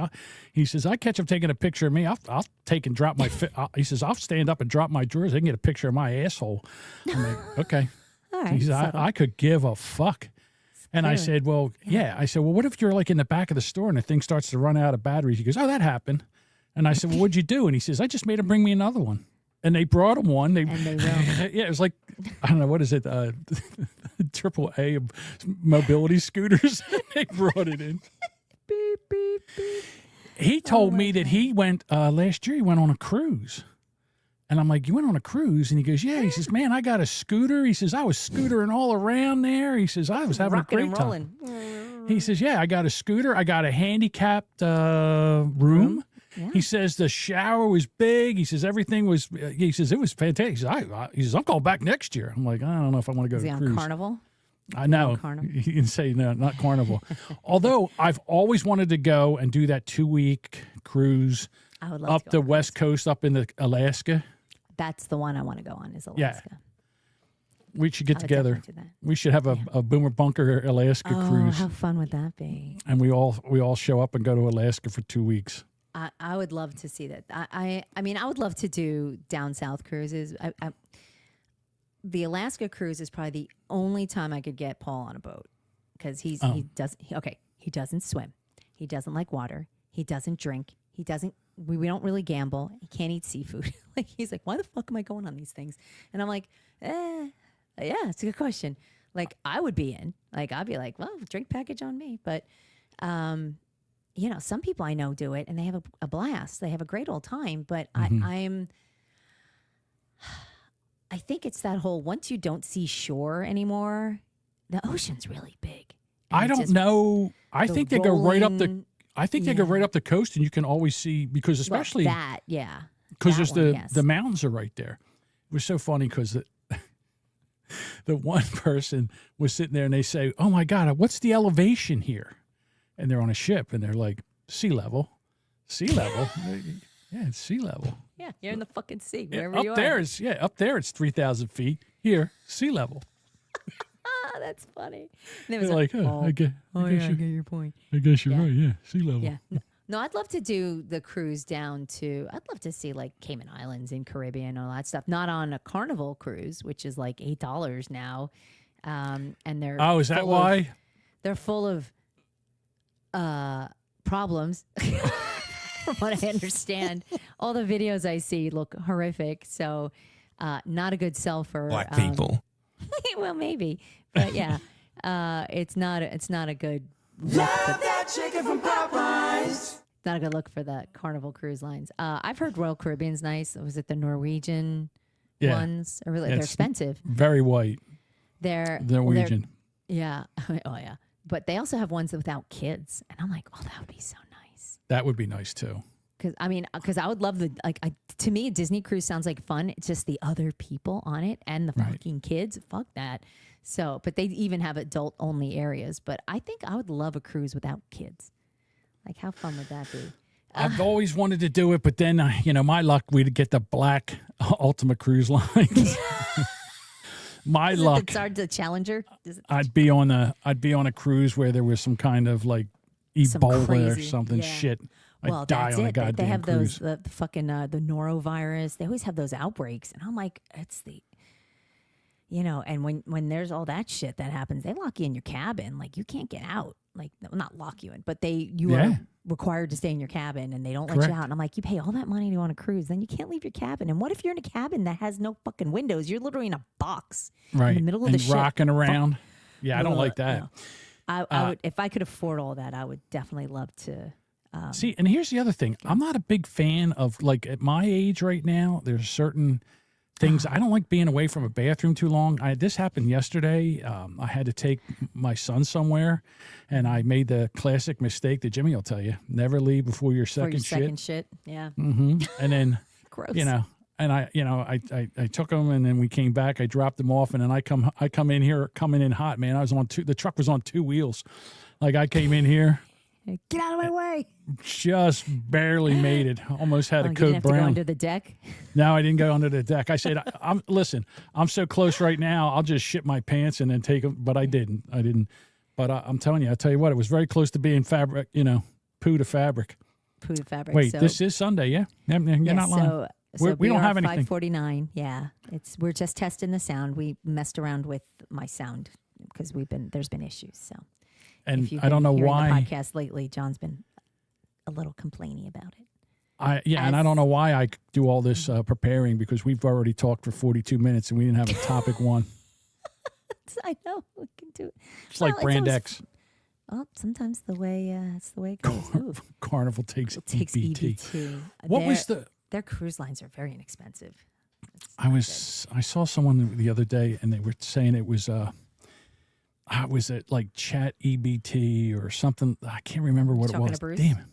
He says, I catch them taking a picture of me. I'll take and drop my. He says, I'll stand up and drop my drawers. They can get a picture of my asshole. I'm like, okay. all right. He says, subtle. I could give a fuck. And I Clearly. said, well, yeah. I said, well, what if you're like in the back of the store and the thing starts to run out of batteries? He goes, oh, that happened. And I said, well, what'd you do? And he says, I just made him bring me another one. And they brought him one. And they will. Yeah, it was like, I don't know, what is it? AAA mobility scooters. They brought it in. Beep, beep, beep. He told me that he went, last year he went on a cruise. And I'm like, you went on a cruise? And he goes, yeah. He says, man, I got a scooter. He says, I was scootering all around there. He says, I was having Rocking a and great time. rolling. He says, yeah, I got a scooter. I got a handicapped room. Yeah. He says the shower was big. He says everything was, he says, it was fantastic. He says, I'm going back next year. I'm like, I don't know if I want to go Is to he a on cruise. Carnival? I know. Carnival? He didn't say no, not Carnival. Although I've always wanted to go and do that 2-week cruise I would love up to go the on West Coast, up in the Alaska. That's the one I want to go on is Yeah. Alaska. We should get I would together. definitely do that. We should have a Boomer Bunker Alaska Oh, cruise, how fun would that be? and we all show up and go to Alaska for 2 weeks. I would love to see that. I mean, I would love to do down south cruises. The Alaska cruise is probably the only time I could get Paul on a boat because he doesn't swim, he doesn't like water, he doesn't drink, he doesn't. We don't really gamble. He can't eat seafood. Like he's like, why the fuck am I going on these things? And I'm like, yeah, it's a good question. Like I would be in. Like I'd be like, well, drink package on me. But you know, some people I know do it and they have a blast. They have a great old time. But I think it's that whole once you don't see shore anymore, the ocean's really big. And I it's don't just know. I the think they go right up the. rolling- I think they go yeah. right up the coast, and you can always see because well, especially that, yeah. because that there's one, the yes. the mountains are right there. It was so funny because the one person was sitting there and they say, "Oh my God, what's the elevation here?" And they're on a ship and they're like, "Sea level, sea level." Yeah, it's sea level. Yeah, you're in the fucking sea, Yeah, wherever you up are. there is up there it's 3,000 feet. Here, sea level. Ah, that's funny. And it They're was like, I guess I get your point. I guess you're Yeah. right. Yeah, sea level. Yeah. No, I'd love to do the cruise down to, I'd love to see like Cayman Islands in Caribbean and all that stuff. Not on a Carnival cruise, which is like $8 now. And they're Oh, is that full why? of- they're full of problems. From what I understand, all the videos I see look horrific. So, not a good sell for Black people. well, maybe, but yeah, it's not a good not a good look for the Carnival Cruise Lines. I've heard Royal Caribbean's nice. Was it the Norwegian Yeah. ones? Or really, they're It's expensive. Very white. They're Norwegian. yeah. Oh yeah. But they also have ones without kids, and I'm like, oh, that would be so nice. That would be nice too. Because I would love to me, a Disney cruise sounds like fun. It's just the other people on it and the Right. fucking kids. Fuck that. So, but they even have adult only areas. But I think I would love a cruise without kids. Like, how fun would that be? I've always wanted to do it, but then, my luck, we'd get the black Ultimate Cruise Lines. My luck, The Challenger. I'd be on a cruise where there was some kind of like Some Ebola or crazy- something yeah. shit. Well, I'd die that's on a it. goddamn They have cruise. those the fucking the norovirus. They always have those outbreaks, and I'm like, it's the, and when there's all that shit that happens, they lock you in your cabin. Like you can't get out. Like not lock you in, but you Yeah. are required to stay in your cabin, and they don't let Correct. you out. And I'm like, you pay all that money to go on a cruise, then you can't leave your cabin. And what if you're in a cabin that has no fucking windows? You're literally in a box Right. in the middle of and the ship. rocking around. Yeah, I don't like that. No. I would, if I could afford all that, I would definitely love to. See, and here's the other thing. I'm not a big fan of, like, at my age right now, there's certain things. I don't like being away from a bathroom too long. This happened yesterday. I had to take my son somewhere, and I made the classic mistake that Jimmy will tell you: never leave before your For your second second shit, yeah, And then, gross. and I took him, and then we came back. I dropped him off, and then I come in here, coming in hot, man. I was on the truck was on 2 wheels. Like I came in here. Get out of my way! Just barely made it. Almost had Oh, a you didn't code have to go brown. under the deck. No, I didn't go under the deck. I said, listen, I'm so close right now. I'll just shit my pants and then take them. But I didn't. But I'm telling you, I tell you what, it was very close to being fabric. Poo to fabric. Poo to fabric. Wait, so, this is Sunday, yeah? You're not lying. We don't have anything. 549. Yeah, we're just testing the sound. We messed around with my sound because there's been issues. So, And if you've I don't been know hearing why. the podcast lately, John's been a little complaining about it. And I don't know why I do all this preparing, because we've already talked for 42 minutes and we didn't have a topic one. I know we can do it. It's like Brand always- X. Oh, sometimes it's the way it goes. Ooh, Carnival takes it takes EBT. EBT. What was their cruise lines are very inexpensive. I saw someone the other day and they were saying it was it like Chat EBT or something? I can't remember what it Talking was. to Bruce? Damn it.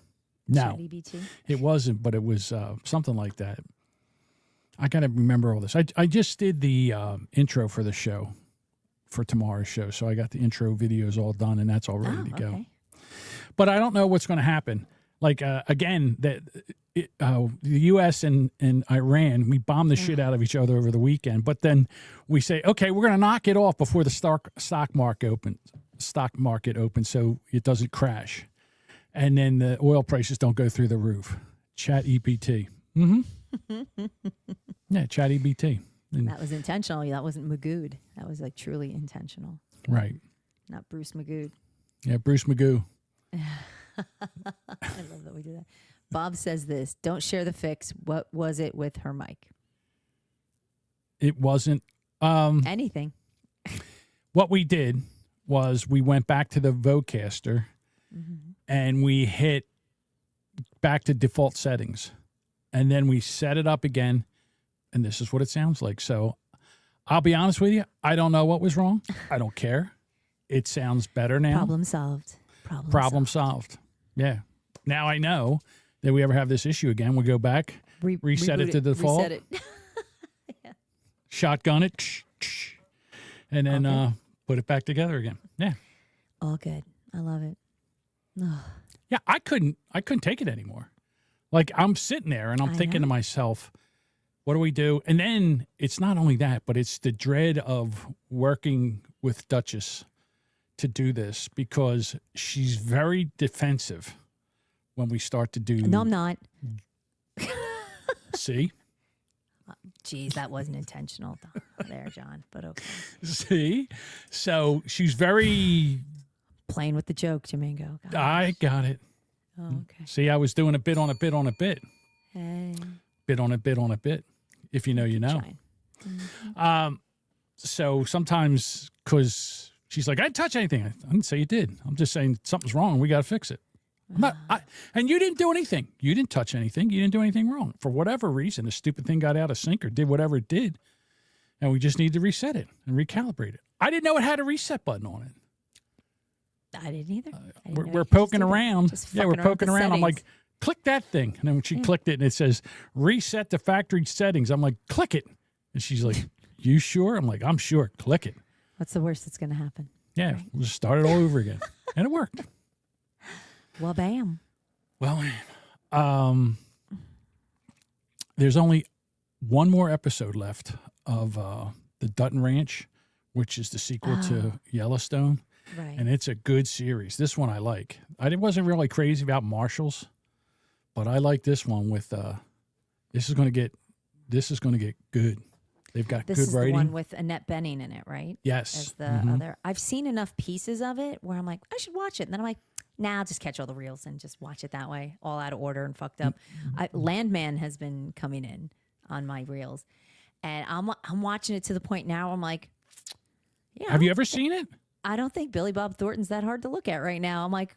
No, Chat EBT. it wasn't, but it was something like that. I got to remember all this. I just did the intro for the show, for tomorrow's show. So I got the intro videos all done and that's all ready to go. Okay. But I don't know what's going to happen. Like, again, the U.S. and Iran, we bombed the shit out of each other over the weekend. But then we say, okay, we're going to knock it off before the stock market opens so it doesn't crash. And then the oil prices don't go through the roof. Chat EBT. Yeah, Chat EBT. That was intentional. That wasn't Magoo. That was like truly intentional. Right. Not Bruce Magoo. Yeah, Bruce Magoo. I love that we do that. Bob says this: don't share the fix. What was it with her mic? It wasn't. Anything. What we did was we went back to the Vocaster and we hit back to default settings. And then we set it up again. And this is what it sounds like. So I'll be honest with you. I don't know what was wrong. I don't care. It sounds better now. Problem solved. Problem solved. Yeah. Now I know that we ever have this issue again, we'll go back, reset it to default, Reset it. shotgun it, and then Okay. put it back together again. Yeah. All good. I love it. Yeah, I couldn't take it anymore. Like, I'm sitting there and I'm I thinking know. to myself, what do we do? And then it's not only that, but it's the dread of working with Duchess to do this, because she's very defensive when we start to do. No, I'm not. See? Jeez, that wasn't intentional there, John. But okay. See? So she's very. Playing with the joke, Jamingo. God. I got it. Oh, okay. See, I was doing a bit on a bit on a bit. Hey. Bit on a bit on a bit. If you know, you know. Shine. So sometimes, because She's like, I didn't touch anything. I didn't say you did. I'm just saying something's wrong and we got to fix it. And you didn't do anything. You didn't touch anything. You didn't do anything wrong. For whatever reason, the stupid thing got out of sync or did whatever it did. And we just need to reset it and recalibrate it. I didn't know it had a reset button on it. I didn't either. We're poking around. Yeah, we're poking around. I'm like, click that thing. And then when she clicked it and it says, reset to factory settings, I'm like, click it. And she's like, you sure? I'm like, I'm sure. Click it. What's the worst that's going to happen? Yeah, we'll just start it all over again. And it worked. Well, bam. Well, there's only one more episode left of the Dutton Ranch, which is the sequel to Yellowstone. Right. And it's a good series. This one I like. I wasn't really crazy about Marshalls, but I like this one with this is going to get good. They've got This good is writing. the one with Annette Bening in it, right? Yes. As the other. I've seen enough pieces of it where I'm like, I should watch it. And then I'm like, nah, I'll just catch all the reels and just watch it that way, all out of order and fucked up. Landman has been coming in on my reels. And I'm watching it to the point now I'm like, yeah. Have you ever seen it? I don't think Billy Bob Thornton's that hard to look at right now. I'm like,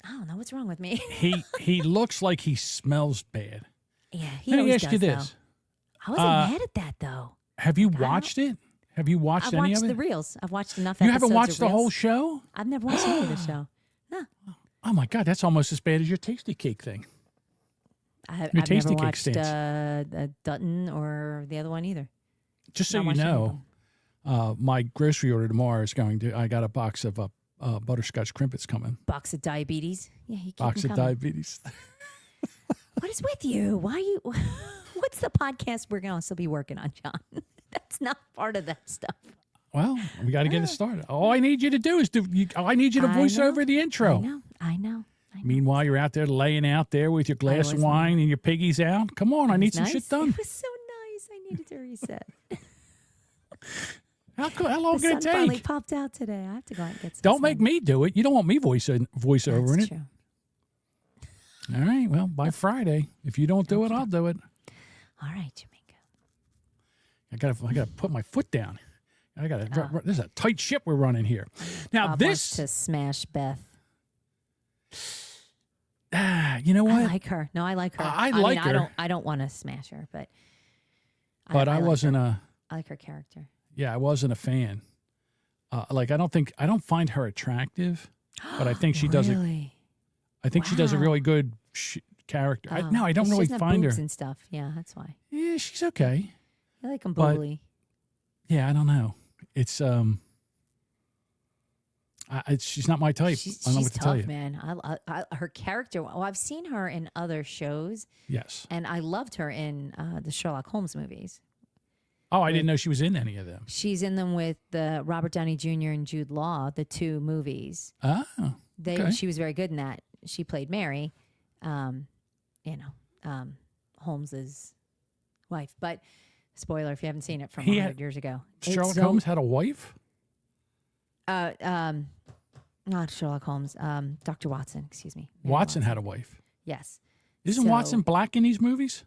I don't know what's wrong with me. He looks like he smells bad. Yeah, he Let me always ask you does, this. though. I wasn't mad at that though. Have you watched it? Have you watched I've any watched of the it? reels. I've watched enough You episodes haven't watched of the reels. whole show? I've never watched any of the show. No. Oh my God, that's almost as bad as your Tasty Cake thing. I've Your never Tasty Cake watched stance. Dutton or the other one either. Just so Not you watched any of know, my grocery order tomorrow is I got a box of butterscotch crimpets coming. Box of diabetes. Yeah, you keep Box them of coming. diabetes. What is with you? Why are you? What's the podcast we're going to still be working on, John? That's not part of that stuff. Well, we got to get it started. All I need you to do is I need you to voice know. over the intro. I know. Meanwhile, you're out there laying out there with your glass of was wine and your piggies out. Come on, I need some Nice. shit done. It was so nice. I needed to reset. How long The can sun it finally take? popped out today. I have to go out and get some Don't sun. make me do it. You don't want me voice over in That's it. true. All right. Well, by Friday, if you don't do it, I'll do it. All right, Jamaica. I gotta put my foot down. This is a tight ship we're running here. Now Bob wants to smash Beth. you know I what? like her. No, I like her. I like her. I don't want to smash her, but I like wasn't her. I like her character. I wasn't a fan. I don't find her attractive, but I think she does it. Really? I think she does a Wow. really good character. I don't 'Cause really she doesn't have find her. boobs and stuff. Yeah, that's why. Yeah, she's okay. I like them But- boobly. Yeah, I don't know. It's she's not my type. She's I don't know what to tell tough, you. man. Her character. Well, I've seen her in other shows, Yes. and I loved her in the Sherlock Holmes movies. Oh, I didn't know she was in any of them. She's in them with Robert Downey Jr. and Jude Law, the two movies. Oh, okay. She was very good in that. She played Mary, Holmes's wife. But spoiler if you haven't seen it from 100 years ago. Sherlock Holmes had a wife? Not Sherlock Holmes. Dr. Watson. Excuse me. Mary Watson had a wife. Yes. Isn't So- Watson black in these movies?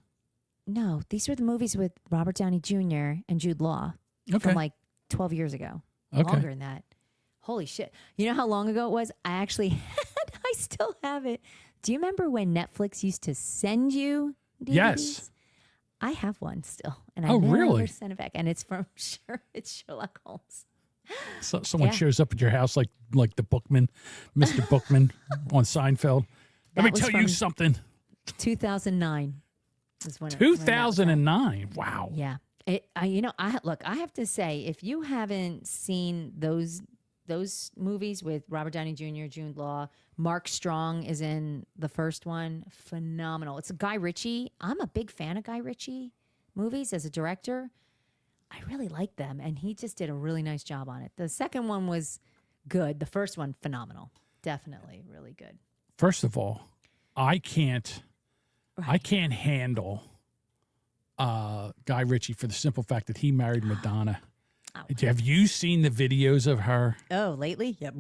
No, these were the movies with Robert Downey Jr. and Jude Law Okay. from like 12 years ago. Okay. Longer than that. Holy shit. You know how long ago it was? I still have it. Do you remember when Netflix used to send you DVDs? Yes. I have one still. And I Oh, never really? sent it back. And it's from it's Sherlock Holmes. So someone Yeah. shows up at your house like the Bookman, Mr. Bookman on Seinfeld. Let me That was tell you from something. 2009 is when it that was out. 2009. Wow. Yeah. I have to say, if you haven't seen those movies with Robert Downey Jr., Jude Law, Mark Strong is in the first one. Phenomenal. It's Guy Ritchie. I'm a big fan of Guy Ritchie movies as a director. I really like them, and he just did a really nice job on it. The second one was good. The first one, phenomenal. Definitely really good. First of all, I can't handle Guy Ritchie for the simple fact that he married Madonna. Have you seen the videos of her? Oh, lately? Yeah.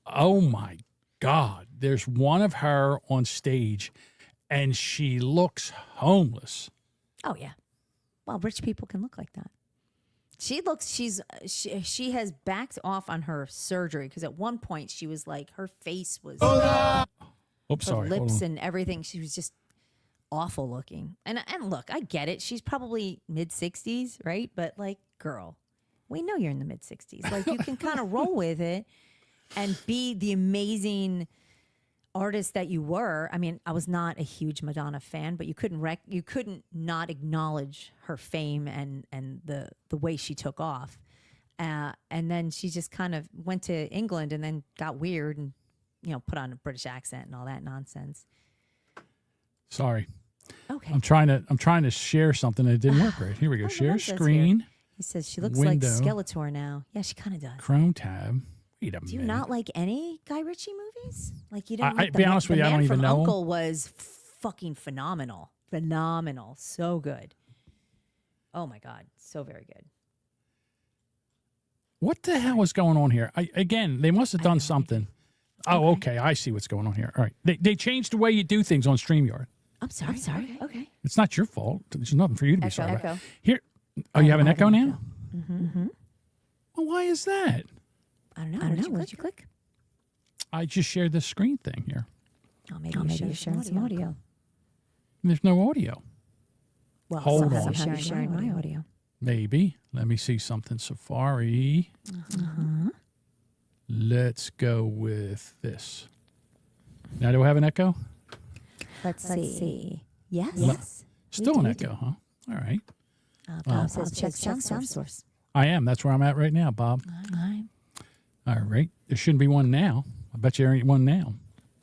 Oh my God. There's one of her on stage and she looks homeless. Oh, yeah. Well, rich people can look like that. She has backed off on her surgery because at one point she was like her face was Oops, her sorry. Hold lips on. and everything. She was just awful looking. And look, I get it. She's probably mid-60s, right? But like, girl, we know you're in the mid-60s. Like you can kind of roll with it and be the amazing artist that you were. I mean, I was not a huge Madonna fan, but you couldn't not acknowledge her fame and the way she took off. And then she just kind of went to England and then got weird and put on a British accent and all that nonsense. Sorry. Okay. I'm trying to share something that didn't work right. Here we go. Oh, Share that's here. screen. He says she looks Window. like Skeletor now. Yeah, she kind of does. Chrome tab. Wait a Do you minute. not like any Guy Ritchie movies? Like you don't. Like be honest with you, I don't even know 'em. Uncle was fucking phenomenal. Phenomenal. So good. Oh my God. So very good. What the hell is going on here? Again, they must have done something. Oh, okay. I see what's going on here. All right. They changed the way you do things on StreamYard. I'm sorry. Okay. It's not your fault. There's nothing for you to be sorry about. Echo. Here. Oh, you have an echo now? Mm-hmm. Well, why is that? I don't know. What did you click? I just shared this screen thing here. Oh, maybe you're sharing some audio. There's no audio. Well, Hold somehow on. you're sharing my audio. Maybe. Let me see something. Safari. Let's go with this. Now, do I have an echo? Let's see. Yes. Still an echo, huh? All right. Bob says check sound source. I am. That's where I'm at right now, Bob. All right. There shouldn't be one now. I bet you there ain't one now.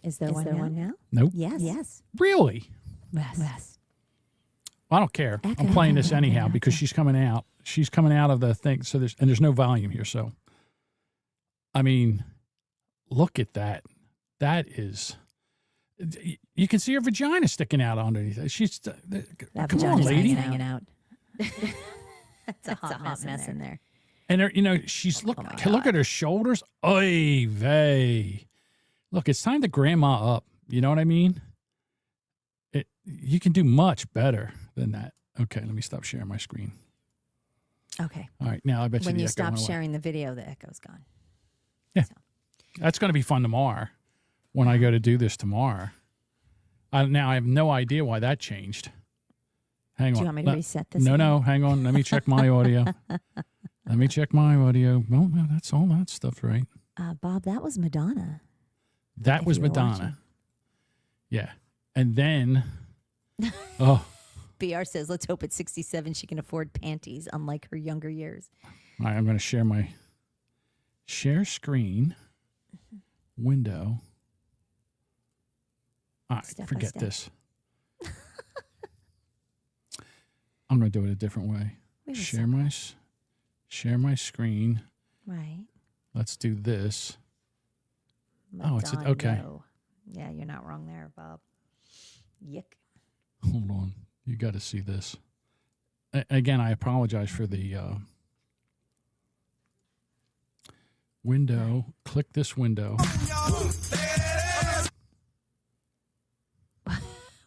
Is there one now? Nope. Yes. Really? Yes. I don't care. I'm playing this anyhow because she's coming out. She's coming out of the thing. So there's no volume here. So, I mean, look at that. That is, you can see her vagina sticking out underneath it. She's, That come on, vagina's lady. hanging out. That's a hot mess in there. And her, she's look at her shoulders. Oy vey. Look, it's time to grandma up. You know what I mean? You can do much better than that. Okay, let me stop sharing my screen. Okay. All right, now I bet When the you echo stop went away. sharing the video, the echo's gone. That's going to be fun tomorrow when I go to do this tomorrow. Now I have no idea why that changed. Hang on. Do you want me to reset this? No, hang on. Let me check my audio. Let me check my audio. Well, no, that's all that stuff, right? Bob, that was Madonna. That If was you were Madonna. watching. Yeah. And then, oh, BR says, let's hope at 67 she can afford panties, unlike her younger years. all right, I'm going to share my share screen window. All right, Step by forget step. this. I'm going to do it a different way. Wait a Share my screen. Right. Let's do this. Oh, it's okay. Madonna. Yeah, you're not wrong there, Bob. Yick. Hold on. You got to see this. Again, I apologize for the window. Click this window.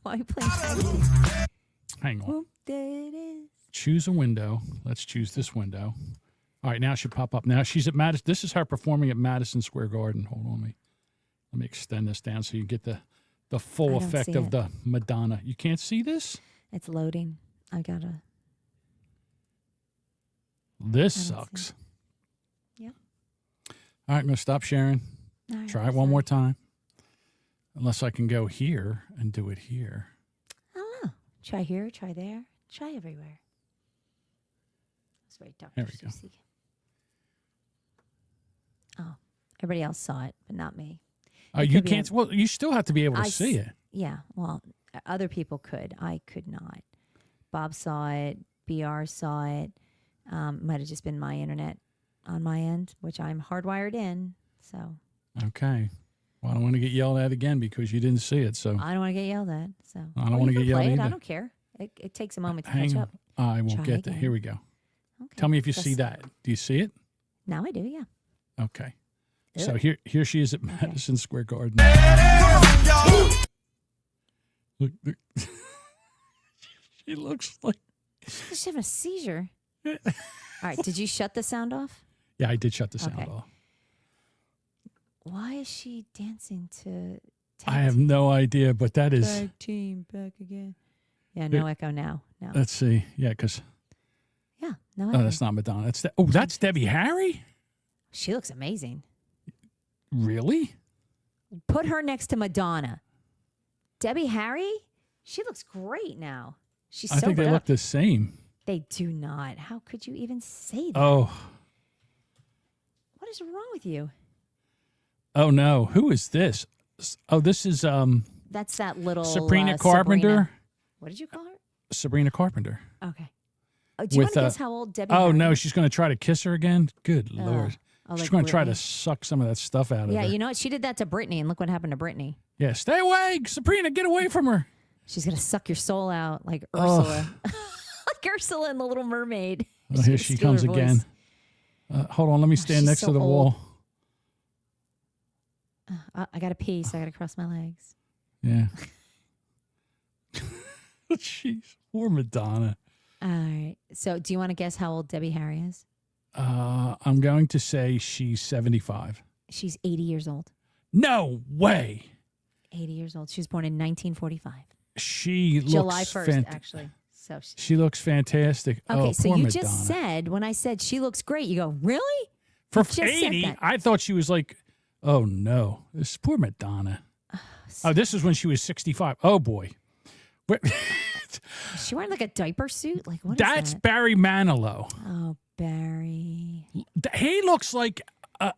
Why are you playing tag? Hang on. Whoop, there it is. Choose a window. Let's choose this window. All right, now it should pop up. Now she's at Madison. This is her performing at Madison Square Garden. Hold on, let me extend this down so you get the full I don't effect see of it. the Madonna. You can't see this? It's loading. I gotta. This I don't see sucks. Yep. All right, I'm going to stop sharing. All right, Try it one more time. Unless I can go here and do it here. I don't know. Try here, try there, try everywhere. That's right, Dr. There we go. Susie. Oh, everybody else saw it, but not me. It You could be can't. Well, you still have to be able to I see s- it. Yeah, well, other people could. I could not. Bob saw it. BR saw it. Might have just been my internet on my end, which I'm hardwired in. So Okay. Well, I don't want to get yelled at again because you didn't see it. So I don't want to get yelled at. So I don't Well, wanna you get can play yelled it. I either. don't care. It takes a moment to hang catch on. up. I won't Try get there. again. Here we go. Okay. Tell me if you Just- see that. Do you see it? Now I do. Yeah. Okay. So Ugh. here she is at Madison Square Garden. Look. She looks like She's having a seizure. All right. Did you shut the sound off? Yeah, I did shut the sound Okay. off. Why is she dancing to? I have no idea, but that is. Tag team back again. Yeah, no echo now. No. Let's see. Yeah, because Yeah, no echo. that's not Madonna. That's Debbie Harry. She looks amazing. Really? Put her next to Madonna. Debbie Harry, she looks great now. She's I think they sobered look up. the same. They do not. How could you even say that? Oh, What is wrong with you? oh no! Who is this? Oh, this is That's that little Sabrina Carpenter. Sabrina. What did you call her? Sabrina Carpenter. Okay. Oh, do you want With, to guess how old Debbie? Oh Harry no, is? she's going to try to kiss her again. Good lord! Oh, She's like going to try to Britney? suck some of that stuff out of Yeah, her. you know what? She did that to Britney, and look what happened to Britney. Yeah, stay away, Sabrina. Get away from her. She's gonna suck your soul out like Oh. Ursula, like Ursula in The Little Mermaid. Oh, She's here gonna she steal comes her voice. again. Hold on, let me stand she's next so to the old. wall. I gotta pee, so I gotta cross my legs. Yeah. Jeez, poor Madonna. All right. So, do you want to guess how old Debbie Harry is? I'm going to say she's 75. She's 80 years old. No way. 80 years old. She was born in 1945, She looks July 1st, actually. So, She looks fantastic. okay. Oh, So poor you Madonna. just said when I said she looks great, you go really? For you just said 80, that. I thought she was like, oh no, this poor Madonna. Oh, this is when she was 65. Oh boy. Wait, Is she wearing like a diaper suit? Like what is that's that? Barry Manilow. Oh, Barry. He looks like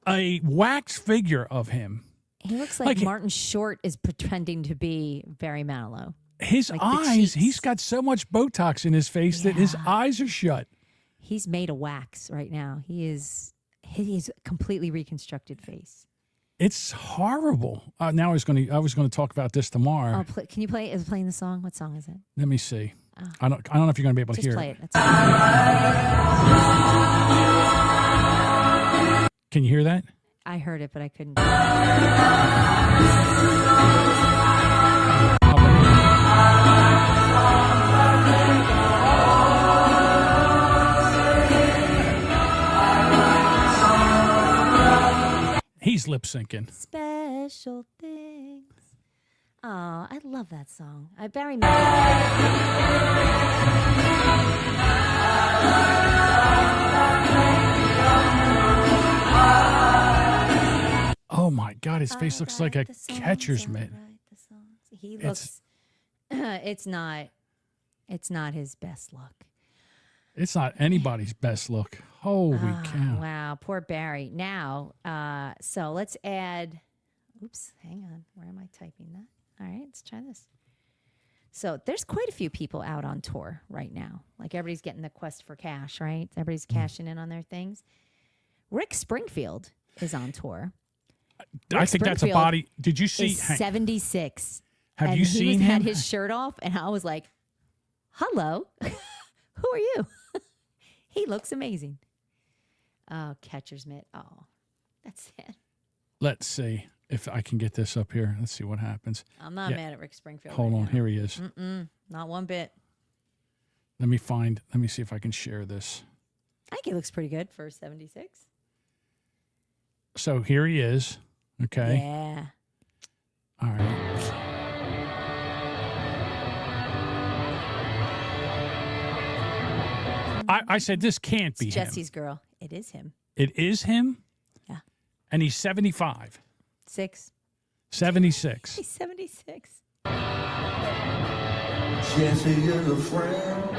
a wax figure of him. He looks like Like- Martin Short is pretending to be Barry Manilow. His Like the eyes, cheeks. he's got so much Botox in his face that his Yeah. eyes are shut. He's made of wax right now. He's a completely reconstructed face. It's horrible. Now I was going to talk about this tomorrow. Oh, can you play? Is it playing the song? What song is it? Let me see. I don't know if you're going to be able to Just hear play it. it. That's all. Can you hear that? I heard it, but I couldn't. He's lip syncing. Special things. Oh, I love that song. Barry Manilow. Oh my God, his face looks like a catcher's mitt. He looks. It's not his best look. It's not anybody's best look. Holy cow. Wow, poor Barry. Now, so let's add. Oops, hang on. Where am I typing that? All right, let's try this. So there's quite a few people out on tour right now. Like everybody's getting the quest for cash, right? Everybody's cashing in on their things. Rick Springfield is on tour. I think that's a Springfield body. Did you see? Is 76. Have and you he seen had him? his shirt off, and I was like, "Hello, who are you?" He looks amazing. Oh, catcher's mitt. Oh, that's sad. Let's see if I can get this up here. Let's see what happens. I'm not Yeah. mad at Rick Springfield. Hold right on. now. Here he is. Not one bit. Let me see if I can share this. I think he looks pretty good for 76. So here he is. Okay. Yeah. All right. I said this can't be It's him. Jesse's girl. It is him. It is him? Yeah. And he's 75. 6. 76. He's 76. Jesse is a friend.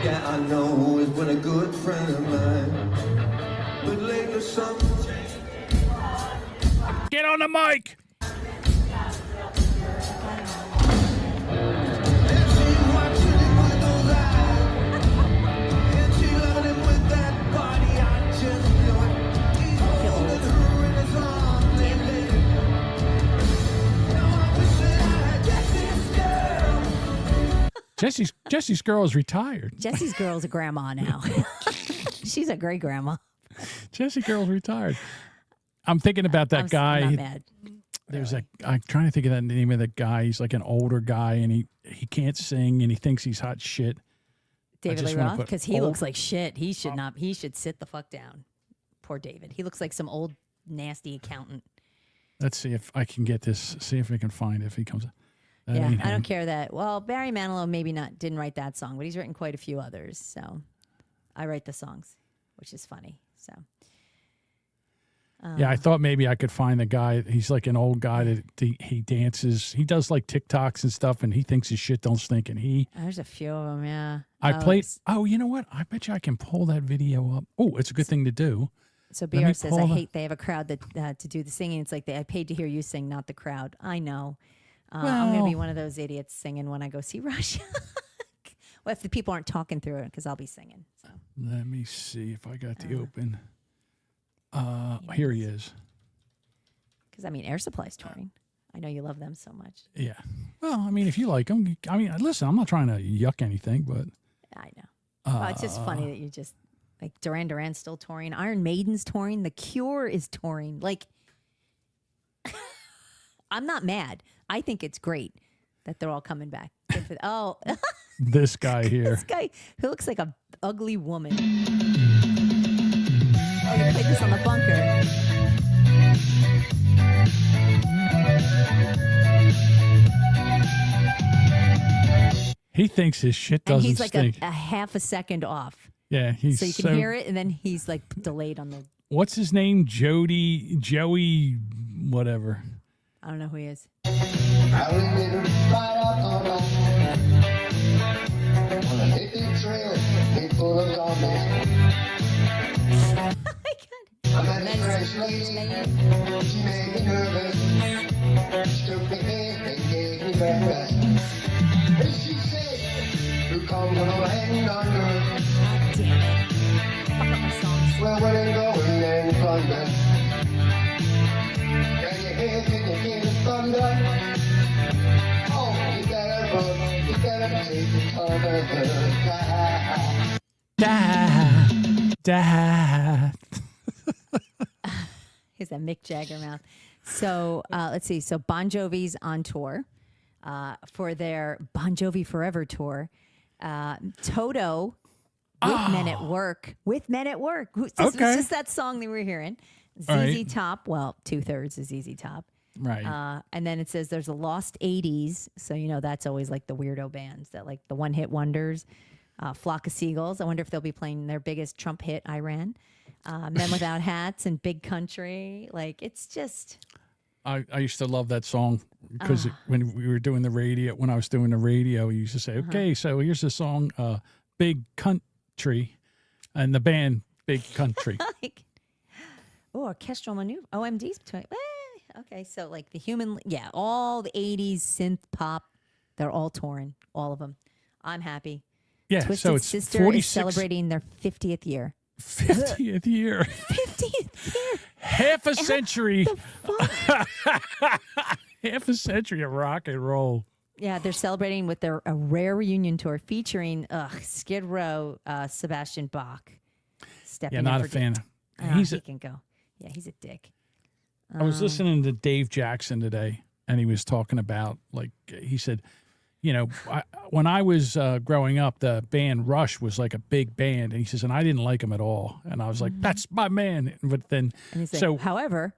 Yeah, I know he's been a good friend of mine. But lately something changed. Get on the mic. And she's watching him with those eyes. And she loving him with that body. I just know it. He's holding her in his arms lately. Now I wish that I had Jesse's girl. Jesse's girl is retired. Jesse's girl's a grandma now. She's a great grandma. Jesse's girl's retired. I'm thinking about that I'm guy. not mad. There's I'm trying to think of the name of the guy. He's like an older guy and he can't sing and he thinks he's hot shit. David just Lee wanna Roth, put because he old- looks like shit. He should not. He should sit the fuck down. Poor David. He looks like some old nasty accountant. Let's see if I can get this. See if we can find if he comes. That Yeah, ain't I him. don't care that. Well, Barry Manilow maybe not didn't write that song, but he's written quite a few others. So I write the songs, which is funny. So Yeah, I thought maybe I could find the guy. He's like an old guy that he dances. He does like TikToks and stuff, and he thinks his shit don't stink. And there's a few of them. Yeah, I Oh, played. s- Oh, you know what? I bet you I can pull that video up. Oh, it's a good thing to do. So me BR says, pull I the- hate they have a crowd that to do the singing. It's like I paid to hear you sing, not the crowd. I know. I'm going to be Well- one of those idiots singing when I go see Rush. Well, if the people aren't talking through it, because I'll be singing. So Let me see if I got the open. Here he is. because I mean, Air Supply's touring. I know you love them so much. Yeah. Well, I mean, if you like him, I mean, listen, I'm not trying to yuck anything, but I know. Well, it's just funny that you just like Duran Duran's still touring, Iron Maiden's touring, The Cure is touring. Like, I'm not mad. I think it's great that they're all coming back. Good for oh, this guy here. this guy who looks like a ugly woman. Oh, you played this on the bunker. He thinks his shit And doesn't he's like stink. a half a second off. Yeah, he's So you can hear it, and then he's like delayed on the. What's his name? Joey, whatever. I don't know who he is. I remember right out on the on a hippie trail, made full of zombies. Oh my God. I met a French lady, she made me nervous. She took me in and gave me breakfast. And she said, "You come from a land on earth, God damn it. Fuck up my songs. where we're going and thunder. Can you hear the thunder? Oh, you better run, you better take the cover. Dad. He's that Mick Jagger mouth. So let's see. So Bon Jovi's on tour for their Bon Jovi Forever tour. Toto with Men at Work. With Men at Work. This was Okay. just that song that we were hearing. ZZ All right. Top. Well, 2/3 is ZZ Top. Right. And then it says there's a Lost 80s. So, you know, that's always like the weirdo bands that like the one hit wonders. Flock of Seagulls. I wonder if they'll be playing their biggest Trump hit, Iran. Men Without Hats and Big Country. Like, it's just. I used to love that song because when we were doing the radio, when I was doing the radio, we used to say, okay, so here's the song, Big Country, and the band Big Country. Like, oh, orchestral maneuver. OMD's. Okay, so like the human, yeah, all the 80s synth pop, they're all touring, all of them. I'm happy. Yeah, Twisted so it's Sister 46, is celebrating their 50th year. 50th year. 50th year. Half a century. Half a century of rock and roll. Yeah, they're celebrating with their a rare reunion tour featuring Skid Row, Sebastian Bach. Stepping Yeah, in not for a fan. He He's. can go. Yeah, he's a dick. I was listening to Dave Jackson today, and he was talking about, like, he said, you know, when I was growing up, the band Rush was like a big band, and he says, and I didn't like him at all, and I was like, that's my man. But then, And he's like, so, however,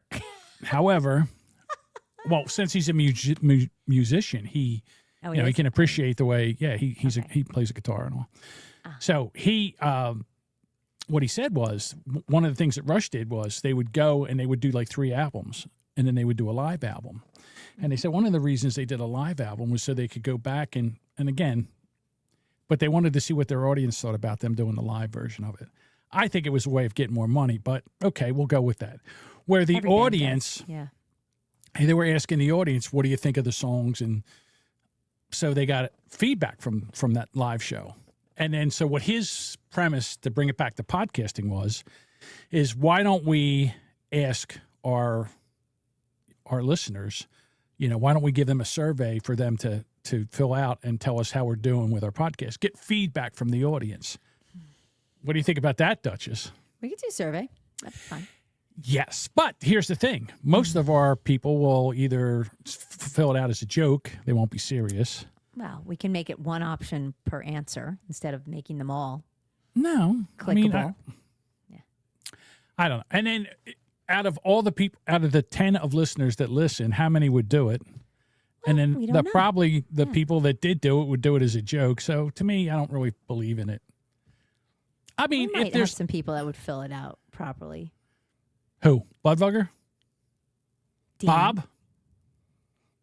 well, since he's a musician, he, oh, you know, he is? can appreciate the way, yeah, he Okay. he plays a guitar and all. So he, what he said was one of the things that Rush did was they would go and they would do like 3 albums, and then they would do a live album. And they said one of the reasons they did a live album was so they could go back and again, but they wanted to see what their audience thought about them doing the live version of it. I think it was a way of getting more money, but okay, we'll go with that. Where the Every band audience, does. Yeah. they were asking the audience, what do you think of the songs? And so they got feedback from that live show. And then so what his premise to bring it back to podcasting is why don't we ask our listeners, you know, why don't we give them a survey for them to fill out and tell us how we're doing with our podcast? Get feedback from the audience. What do you think about that, Duchess? We could do a survey. That'd be fun. Yes, but here's the thing. Most of our people will either fill it out as a joke. They won't be serious. Well, we can make it one option per answer instead of making them all No, I mean, clickable. I don't know. And then out of all the people, out of the 10 of listeners that listen, how many would do it? And then we don't know. probably the people that did do it would do it as a joke. So to me, I don't really believe in it. I We mean, might if have there's some people that would fill it out properly. who? Budvugger? Dean, Bob?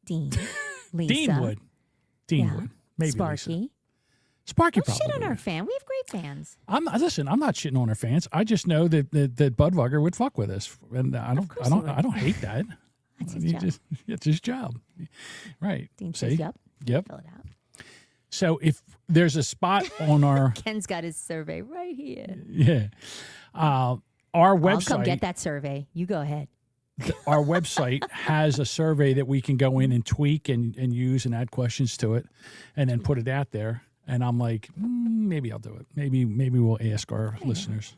Dean, Lisa, Dean would. Dean Yeah. would. Maybe Lisa. Sparky. Sparky Don't shit probably on our would. fan. We have great fans. I'm not shitting on our fans. I just know that Budvugger would fuck with us, and I course he would. don't hate that. That's his He job. it's his job, right? Dean See? says, "Yep, Yep. fill it out." So if there's a spot on our Ken's got his survey right here. yeah, our I'll come website, get that survey. You go ahead. our website has a survey that we can go in and tweak and use and add questions to it, and then put it out there. And I'm like, maybe I'll do it. Maybe we'll ask our listeners.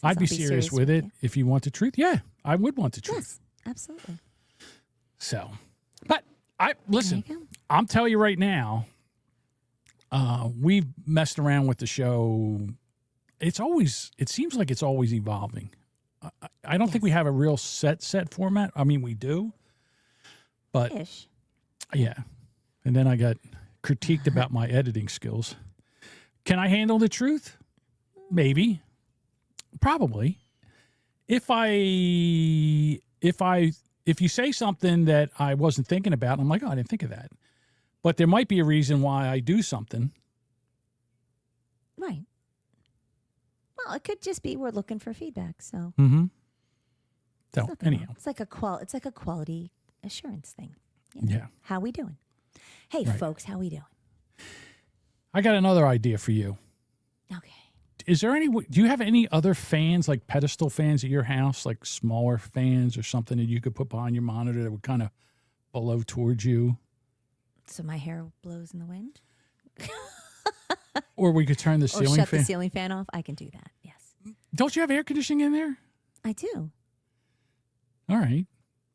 I'd be I'll be serious serious with with it you. if you want the truth. Yeah, I would want the truth. Yes, absolutely. So, but I listen. There you go. I'm telling you right now, we've messed around with the show. It seems like it's always evolving. I don't think we have a real set format. I mean, we do, but Ish. yeah. And then I got critiqued about my editing skills. Can I handle the truth? Maybe. Probably. If you say something that I wasn't thinking about, I'm like, oh, I didn't think of that. But there might be a reason why I do something. Right. Well, it could just be we're looking for feedback. So Mm-hmm. So nothing wrong. anyhow, it's like a quality assurance thing. yeah. How we doing? Hey, Right. folks, how we doing? I got another idea for you. Okay. Is there any? Do you have any other fans, like pedestal fans at your house, like smaller fans or something that you could put behind your monitor that would kind of blow towards you? So my hair blows in the wind? Or we could turn the Or ceiling shut fan. the ceiling fan off? I can do that. Yes. Don't you have air conditioning in there? I do. All right.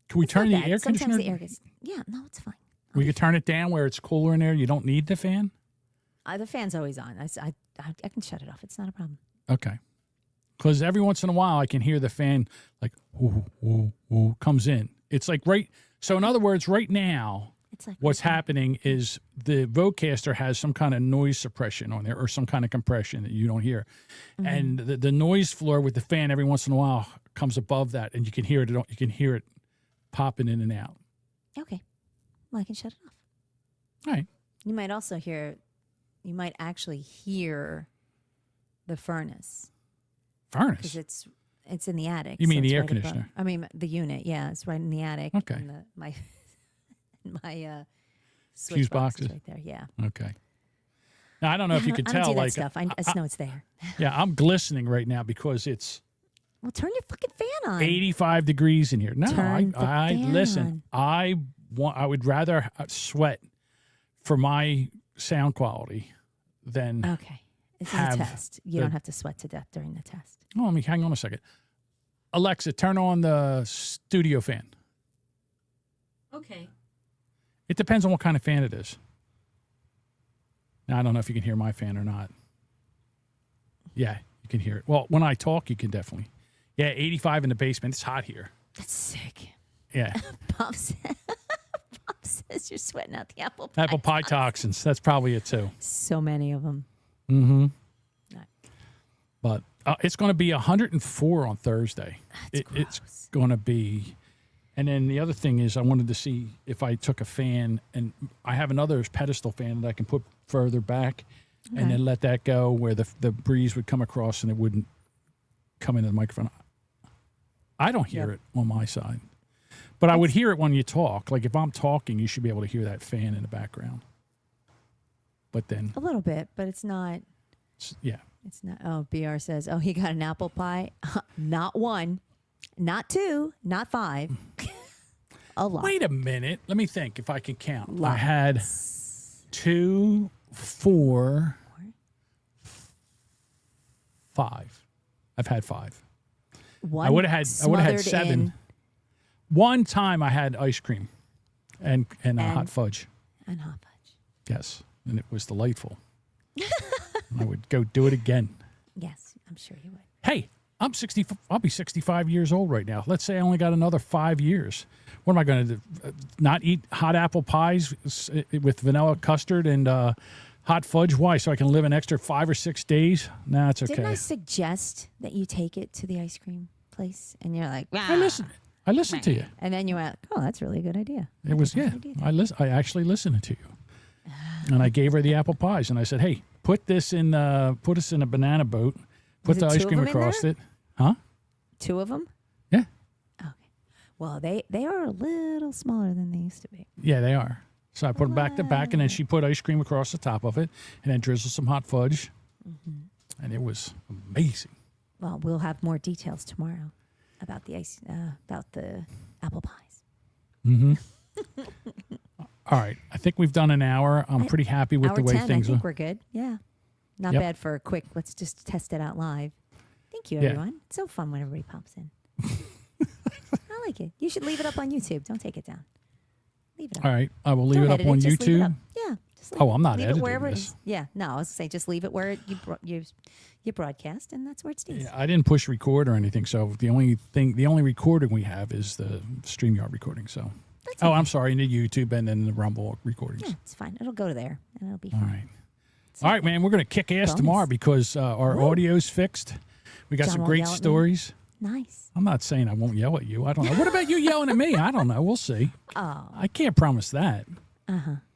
Can we It's not turn the bad. air Sometimes conditioner? the air gets. Yeah, no, it's fine. We could turn it down where it's cooler in there. You don't need the fan. The fan's always on. I can shut it off. It's not a problem. Okay. Because every once in a while I can hear the fan like ooh, ooh, ooh, comes in. It's like right. So in other words, right now, It's like what's happening is the Vocaster has some kind of noise suppression on there or some kind of compression that you don't hear. And the noise floor with the fan every once in a while comes above that, and you can hear it. You can hear it popping in and out. Okay. Well, I can shut it off. All right. You might also hear. You might actually hear the furnace because Furnace. it's in the attic. You mean it's the air right above- conditioner? I mean the unit. Yeah, it's right in the attic. Okay. And my switch Fuse box is boxes? right there. Yeah. Okay. Now I don't know if you can I don't tell. do that Like, stuff. I just know it's there. yeah, I'm glistening right now because it's Well, turn your fucking fan on. 85 degrees in here. No, Turn the I fan listen. I would rather sweat for my sound quality than. Okay. This is have a test. You the- don't have to sweat to death during the test. Oh, I mean, hang on a second. Alexa, turn on the studio fan. Okay. It depends on what kind of fan it is. Now, I don't know if you can hear my fan or not. Yeah, you can hear it. Well, when I talk, you can definitely. Yeah, 85 in the basement. It's hot here. That's sick. Yeah. Bob says you're sweating out the apple pie. Apple pie toxins. That's probably it, too. So many of them. Mm-hmm. Right. But it's going to be 104 on Thursday. That's It's gross. going to be. And then the other thing is I wanted to see if I took a fan, and I have another pedestal fan that I can put further back and then let that go where the breeze would come across and it wouldn't come into the microphone. I don't hear it on my side. But I would hear it when you talk. Like if I'm talking, you should be able to hear that fan in the background. But then, A little bit, but it's not. yeah. It's not. Oh, BR says, oh, he got an apple pie. Not one, not two, not five. A lot. Wait a minute. Let me think if I can count. I Lots. had 2, 4, 5. I've had 5. One I would have had smothered 7. in One time I had ice cream and hot fudge. and hot fudge. Yes. and it was delightful. I would go do it again. Yes, I'm sure you would. Hey, I'm 60. I'll be 65 years old right now. Let's say I only got another 5 years. What am I going to do? Not eat hot apple pies with vanilla custard and hot fudge? Why? So I can live an extra 5 or 6 days? Nah, it's okay. Didn't I suggest that you take it to the ice cream place? And you're like, I listened to you. And then you went, oh, that's really a good idea. It was, yeah. I actually listened to you. And I gave her the apple pies. And I said, hey, put us in a banana boat. Put Was the it ice two of cream them in across there? it. Huh? 2 of them? Yeah. Okay. Well, they are a little smaller than they used to be. Yeah, they are. So I put them back to back, and then she put ice cream across the top of it, and then drizzled some hot fudge. Mm-hmm. And it was amazing. Well, we'll have more details tomorrow about the apple pies. Mm-hmm. All right. I think we've done an hour. I'm pretty happy with Hour the way 10, things I think are. we're good. Yeah. Not Yep. bad for a quick, let's just test it out live. Thank you, Yeah. everyone. It's so fun when everybody pops in. I like it. You should leave it up on YouTube. Don't take it down. Leave it up. All right. I will leave Don't it up edit on just leave it up. YouTube. Yeah. Just Oh, I'm not leave editing it wherever this. it is. Yeah. No, I was saying just leave it where you broadcast, and that's where it stays. Yeah, I didn't push record or anything, so the only recording we have is the StreamYard recording. So, That's oh, okay. I'm sorry, and the YouTube and then the Rumble recordings. Yeah, it's fine. It'll go to there, and it'll be All fine. right, all right, man. We're gonna kick ass Bonus. tomorrow because our Woo. audio's fixed. We got John some won't great yell at me. stories. Nice. I'm not saying I won't yell at you. I don't know. What about you yelling at me? I don't know. We'll see. Oh, I can't promise that.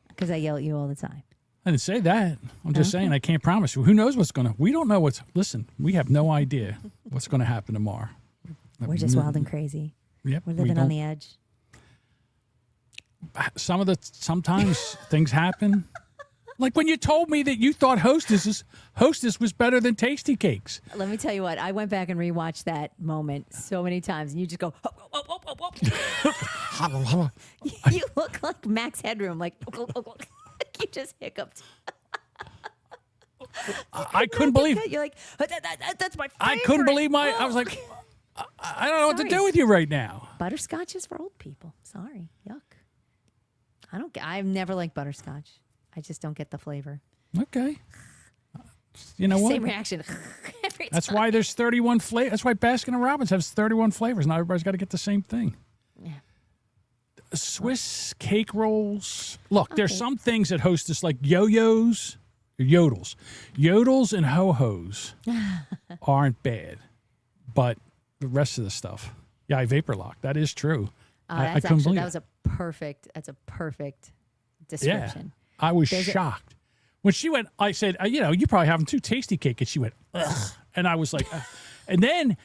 because I yell at you all the time. I didn't say that. I'm just saying I can't promise you. Who knows what's gonna? We don't know what's. Listen, we have no idea what's gonna happen tomorrow. We're just wild and crazy. Yep, We're we living on don't- the edge. Sometimes things happen. Like when you told me that you thought Hostess was better than Tasty Cakes. Let me tell you what. I went back and rewatched that moment so many times, and you just go, you look like Max Headroom, like you just hiccuped. I couldn't believe. You're like, that's my favorite. I couldn't believe I was like, I don't know what to Sorry. do with you right now. Butterscotch is for old people. Sorry, yuck. I've never liked butterscotch. I just don't get the flavor. Okay. You know what? Same reaction every That's time. why there's 31 flavors. That's why Baskin and Robbins has 31 flavors. Not everybody's got to get the same thing. Yeah. Swiss cake rolls. Look, there's Okay. some things at Hostess like yodels and ho-hos aren't bad, but the rest of the stuff, yeah, I vapor lock. That is true. I That's couldn't actually, believe that it. was a perfect description. I was There's a- shocked when she went. I said, you probably having too tasty cake, and she went, ugh, and I was like, and then,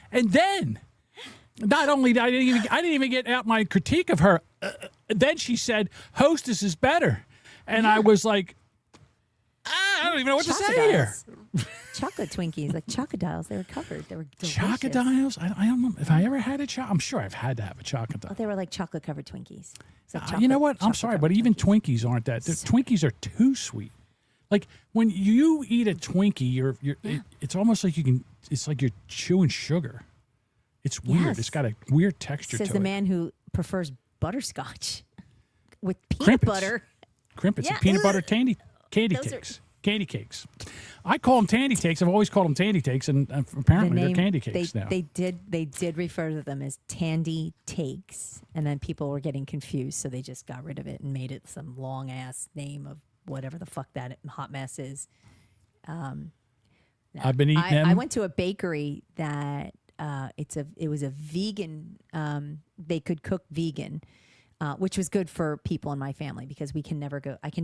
not only did I didn't even get out my critique of her. Then she said, "Hostess is better," and I was like, I don't even know what to say here. Chocolate Twinkies, like Chocodiles, they were covered. They were delicious. Chocodiles? I don't know if I ever had a choc. I'm sure I've had to have a chocodile. Oh, they were like chocolate covered Twinkies. It's like You know what? I'm chocolate sorry, covered but even Twinkies. Twinkies aren't that. Twinkies are too sweet. Like when you eat a Twinkie, it's almost like it's like you're chewing sugar. It's weird. Yes. It's got a weird texture Says to the it. man who prefers butterscotch with peanut Crimpets. butter. Crimpets Yeah. and peanut butter candy Those are- cakes. Candy cakes. I call them tandy cakes. I've always called them tandy cakes, and apparently they're candy cakes now. They did refer to them as tandy takes, and then people were getting confused, so they just got rid of it and made it some long ass name of whatever the fuck that hot mess is. I've been eating them. I went to a bakery that it was a vegan. They could cook vegan, which was good for people in my family because I can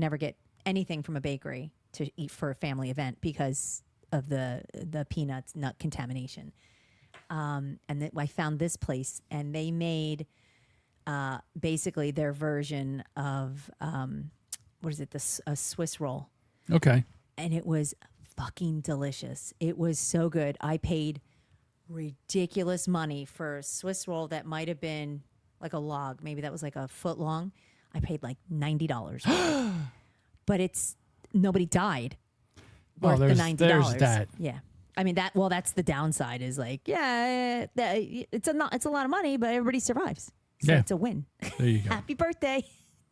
never get anything from a bakery to eat for a family event because of the peanuts nut contamination. I found this place and they made basically their version of a Swiss roll. Okay. And it was fucking delicious. It was so good. I paid ridiculous money for a Swiss roll that might have been like a log. Maybe that was like a foot long. I paid like $90. But nobody died. Worth the $90. there's that. Yeah. I mean that's the downside is like, it's a lot of money, but everybody survives. So Yeah. it's a win. There you go. Happy birthday.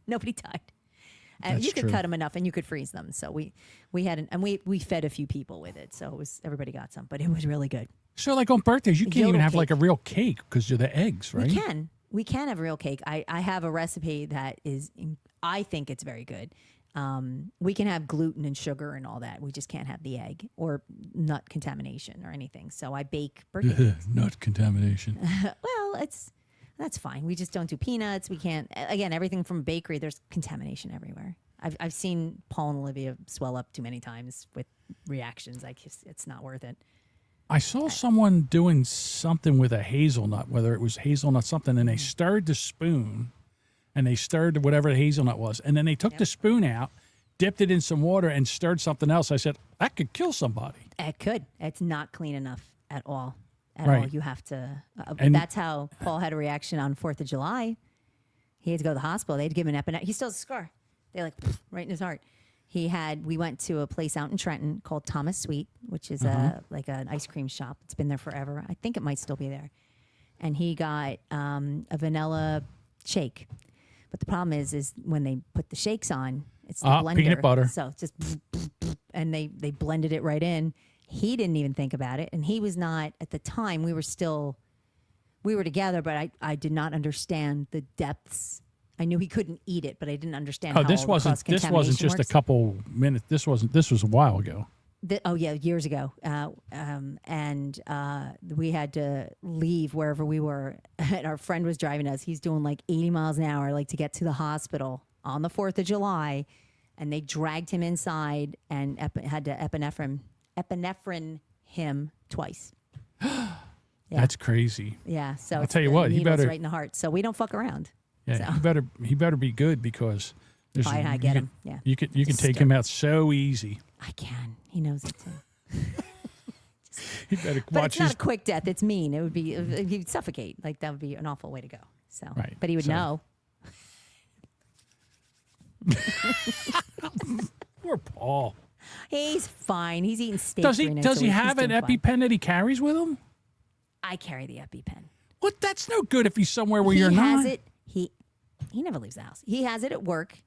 Nobody died. And That's you could true. cut them enough, and you could freeze them. So we had we fed a few people with it, so it was everybody got some, but it was really good. So, like on birthdays, you can't even Yodel have like a cake. real cake because you're the eggs, right? We can have real cake. I have a recipe that I think it's very good. We can have gluten and sugar and all that. We just can't have the egg or nut contamination or anything. So I bake birthday cakes. Nut contamination. Well, that's fine. We just don't do peanuts. We can't. Again, everything from bakery. There's contamination everywhere. I've seen Paul and Olivia swell up too many times with reactions. It's not worth it. I saw someone doing something with a hazelnut, whether it was hazelnut something, and they stirred the spoon, and they stirred whatever the hazelnut was, and then they took the spoon out, dipped it in some water, and stirred something else. I said, that could kill somebody. It could. It's not clean enough at all. At Right. all. You have to. And- That's how Paul had a reaction on 4th of July. He had to go to the hospital. They had to give him an epinephrine. He still has a scar. They like right in his heart. We went to a place out in Trenton called Thomas Sweet, which is like an ice cream shop. It's been there forever. I think it might still be there. And he got a vanilla shake. But the problem is when they put the shakes on, it's the blender. Peanut butter. So it's just and they blended it right in. He didn't even think about it, and he was not at the time. We were together, but I did not understand the depths. I knew he couldn't eat it, but I didn't understand. Oh, how this all the wasn't cross-contamination just works. a couple minutes. This was a while ago. Oh yeah, years ago, we had to leave wherever we were. And our friend was driving us. He's doing like 80 miles an hour, like to get to the hospital on the 4th of July, and they dragged him inside and had to epinephrine him twice. That's crazy. Yeah, so I'll it's tell you the what, he needles better- right in the heart. So we don't fuck around. Yeah, So. he better be good because there's I you get can- him. Yeah, You can Just take stir. him out so easy. I can. He knows it too. You better But watch it's not his. a quick death. It's mean. It would be he'd suffocate. Like that would be an awful way to go. So, Right, but he would so- know. Poor Paul. He's fine. He's eating steak. Does 3 he nights a week. He's have an doing fine. EpiPen that he carries with him? I carry the EpiPen. What? That's no good if he's somewhere where He you're has not. it. He never leaves the house. He has it at work.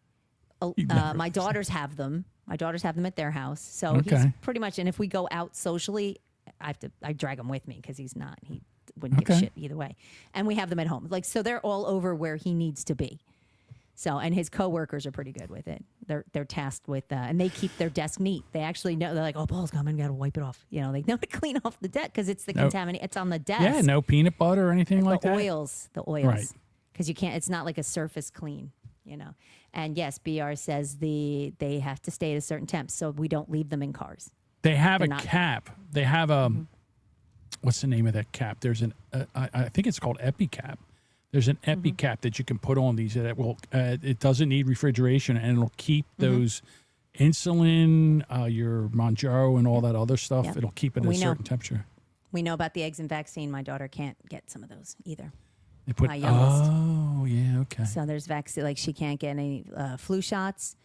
He never My leaves daughters have them. My daughters have them at their house. So he's Okay. pretty much. And if we go out socially, I drag him with me because he wouldn't give a Okay. shit either way. And we have them at home. Like so, they're all over where he needs to be. So, and his coworkers are pretty good with it. They're tasked with, and they keep their desk neat. They actually know. They're like, "Oh, Paul's coming, got to wipe it off." You know, they know to clean off the desk because it's the contaminant. It's on the desk. Yeah, no peanut butter or anything like the that. oils, Right. because you can't. It's not like a surface clean. You know, and yes, BR says they have to stay at a certain temp, so we don't leave them in cars. They have They're a not- cap. They have what's the name of that cap? There's I think it's called EpiCap. There's an EpiCap that you can put on these that will. It doesn't need refrigeration and it'll keep those insulin, your Monjaro, and all that other stuff. Yep. It'll keep it at a We know. certain temperature. We know about the eggs and vaccine. My daughter can't get some of those either. They put. My youngest. Oh yeah, okay, So there's vaccine, like she can't get any flu shots.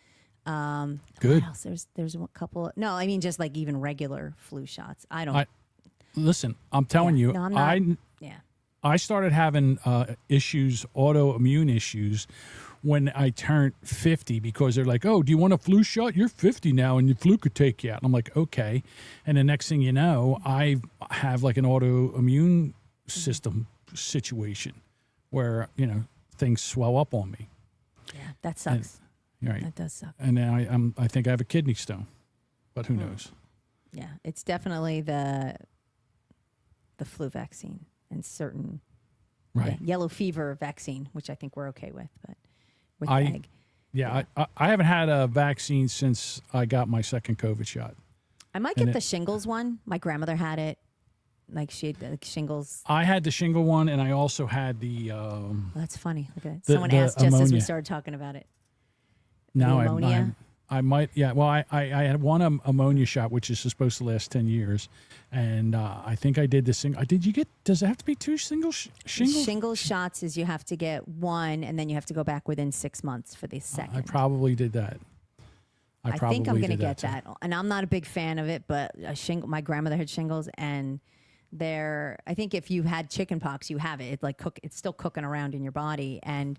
good. What else? There's a couple. No, I mean just like even regular flu shots. I don't. Listen, I'm telling Yeah. you, No, I'm not. Yeah. I started having autoimmune issues when I turned 50 because they're like, oh, do you want a flu shot? You're 50 now and the flu could take you out. And I'm like, okay. And the next thing you know, I have like an autoimmune system situation where, things swell up on me. Yeah. That sucks. Right. That does suck. And then I think I have a kidney stone, but who knows? Yeah. It's definitely the flu vaccine and certain Right. yellow fever vaccine, which I think we're okay with, but with I- the egg. Yeah. I haven't had a vaccine since I got my second COVID shot. I might get the shingles one. My grandmother had it. Like she had like shingles. I had the shingle one and I also had the, Oh, that's funny. Look at it. The- Someone the asked just as we ammonia. started talking about it. now ammonia? I might, yeah. Well, I had one ammonia shot, which is supposed to last 10 years. And I think I did this thing. Does it have to be two shingles? Shingles shots is you have to get one and then you have to go back within 6 months for the second. I probably did that. I think I'm going to did get too. that. And I'm not a big fan of it, but my grandmother had shingles and I think if you had chicken pox, you have it. It's like it's still cooking around in your body. And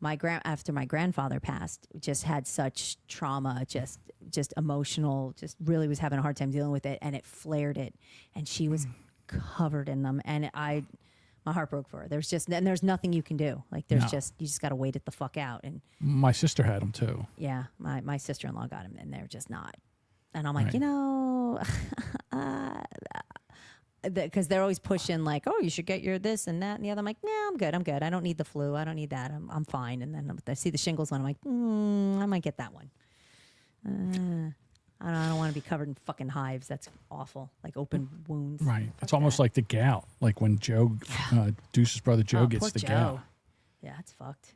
after my grandfather passed, just had such trauma, just emotional, just really was having a hard time dealing with it, and it flared it, and she was covered in them, and my heart broke for her. There's nothing you can do. Like you just got to wait it the fuck out. And My sister had them too. yeah, my sister-in-law got them, and they're just not. And I'm like, because they're always pushing like, oh, you should get your this and that and the other. I'm like, nah, I'm good. I don't need the flu. I don't need that. I'm fine. And then I see the shingles one. I'm like, I might get that one. I don't want to be covered in fucking hives. That's awful. Like open wounds. Right. It's almost like the gout. Like when Joe, Deuce's brother Joe gets poor the Joe. gout. Yeah, it's fucked.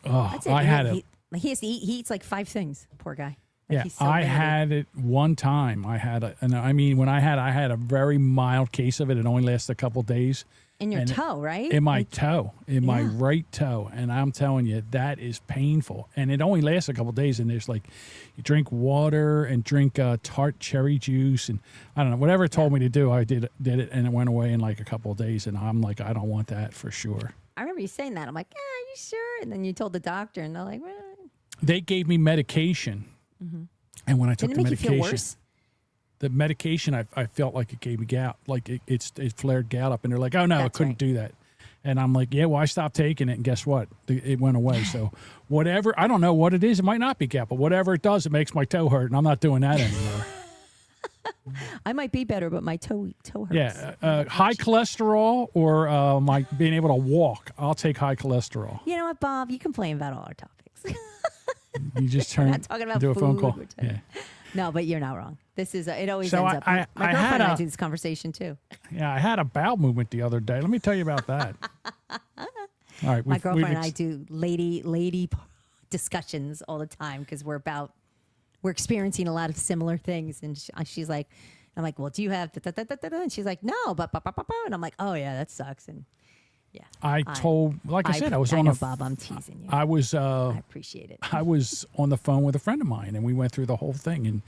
Oh, That's it. I had it. He has to eat. He eats like 5 things. Poor guy. Like, Yeah, he's so I limited. had it one time. And I mean, when I had a very mild case of it. It only lasted a couple days. In your and toe, right? In my toe, in my Yeah. right toe. And I'm telling you, that is painful. And it only lasts a couple days. And there's like, you drink water and drink tart cherry juice. And I don't know, whatever it told me to do, I did it. And it went away in like a couple of days. And I'm like, I don't want that for sure. I remember you saying that. I'm like, are you sure? And then you told the doctor, and they're like, well, They gave me medication. And when I took didn't it the make medication, you feel worse? the medication, I felt like it gave me gout, like it flared gout up, and they're like, oh no, I That's couldn't right. do that. And I'm like, yeah, well, I stopped taking it, and guess what? It went away. So whatever, I don't know what it is. It might not be gout, but whatever it does, it makes my toe hurt, and I'm not doing that anymore. I might be better, but my toe hurts. Yeah, high cholesterol or my being able to walk. I'll take high cholesterol. You know what, Bob? You complain about all our topics. You just turn not talking about do a phone food, call. we're talking- Yeah, No, but you're not wrong. This is it always So ends up. I My had girlfriend and I a- do this conversation too. yeah. I had a bowel movement the other day. Let me tell you about that. All right, My we've girlfriend and ex- I do lady discussions all the time because we're experiencing a lot of similar things, and she's like, I'm like, well, do you have da, da, da, da, da? And she's like, no, but and I'm like, oh yeah, that sucks. And yeah, I told, like I said, I was I on know, a. Bob. I'm teasing you. I was I appreciate it. I was on the phone with a friend of mine, and we went through the whole thing. And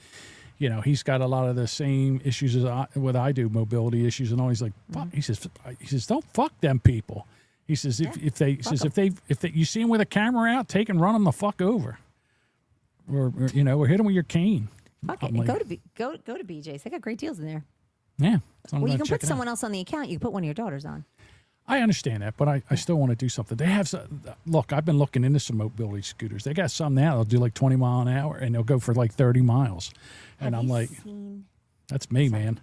you know, he's got a lot of the same issues as I do, mobility issues, and all. He's like, fuck. He says, don't fuck them people. He says, if they you see them with a camera out, take and run them the fuck over, or you know, or hit them with your cane. Fuck it. I'm And like, go to BJ's. They got great deals in there. yeah. So I'm Well, you gonna can check put it out. someone else on the account. You can put one of your daughters on. I understand that, but I still want to do something. They have look. I've been looking into some mobility scooters. They got some now. They'll do like 20 mile an hour, and they'll go for like 30 miles. And Have I'm you like, seen- that's me, man.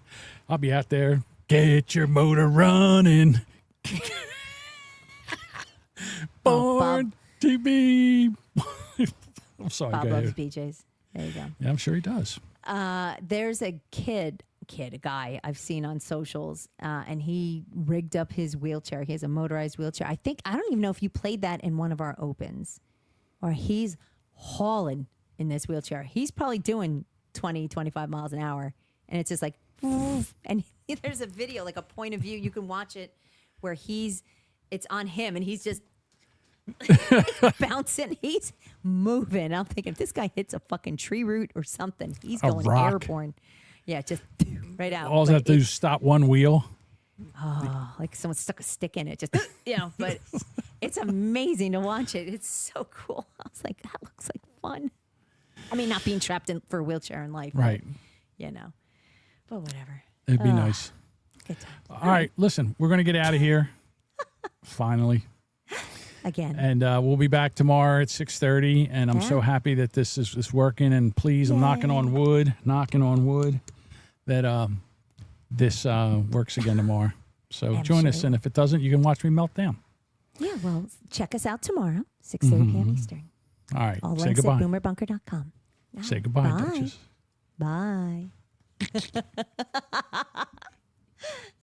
I'll be out there. Get your motor running. Born to be. I'm sorry. Bob Go loves ahead. BJ's. There you go. Yeah, I'm sure he does. There's a guy I've seen on socials, and he rigged up his wheelchair. He has a motorized wheelchair. I don't even know if you played that in one of our opens, or he's hauling in this wheelchair. He's probably doing 20, 25 miles an hour, and it's just like, and there's a video, like a point of view. You can watch it where it's on him, and he's just bouncing. He's moving. I'm thinking, if this guy hits a fucking tree root or something, he's A going rock. airborne. Yeah, just right out. All I But have to do is stop one wheel. like someone stuck a stick in it, just but it's amazing to watch it. It's so cool. I was like, that looks like fun. I mean, not being trapped in for a wheelchair in life, Right. But whatever. It'd be nice. Good time. All right, listen, we're going to get out of here. Finally. Again. And we'll be back tomorrow at 6:30. And I'm so Yeah. happy that this is working. And please, I'm knocking on wood, that this works again tomorrow. So I'm join us. sure. And if it doesn't, you can watch me melt down. Yeah, well, check us out tomorrow, 6:30 p.m. Eastern. All right. All Say links at goodbye. boomerbunker.com. Say goodbye, Bye. Duchess. Bye.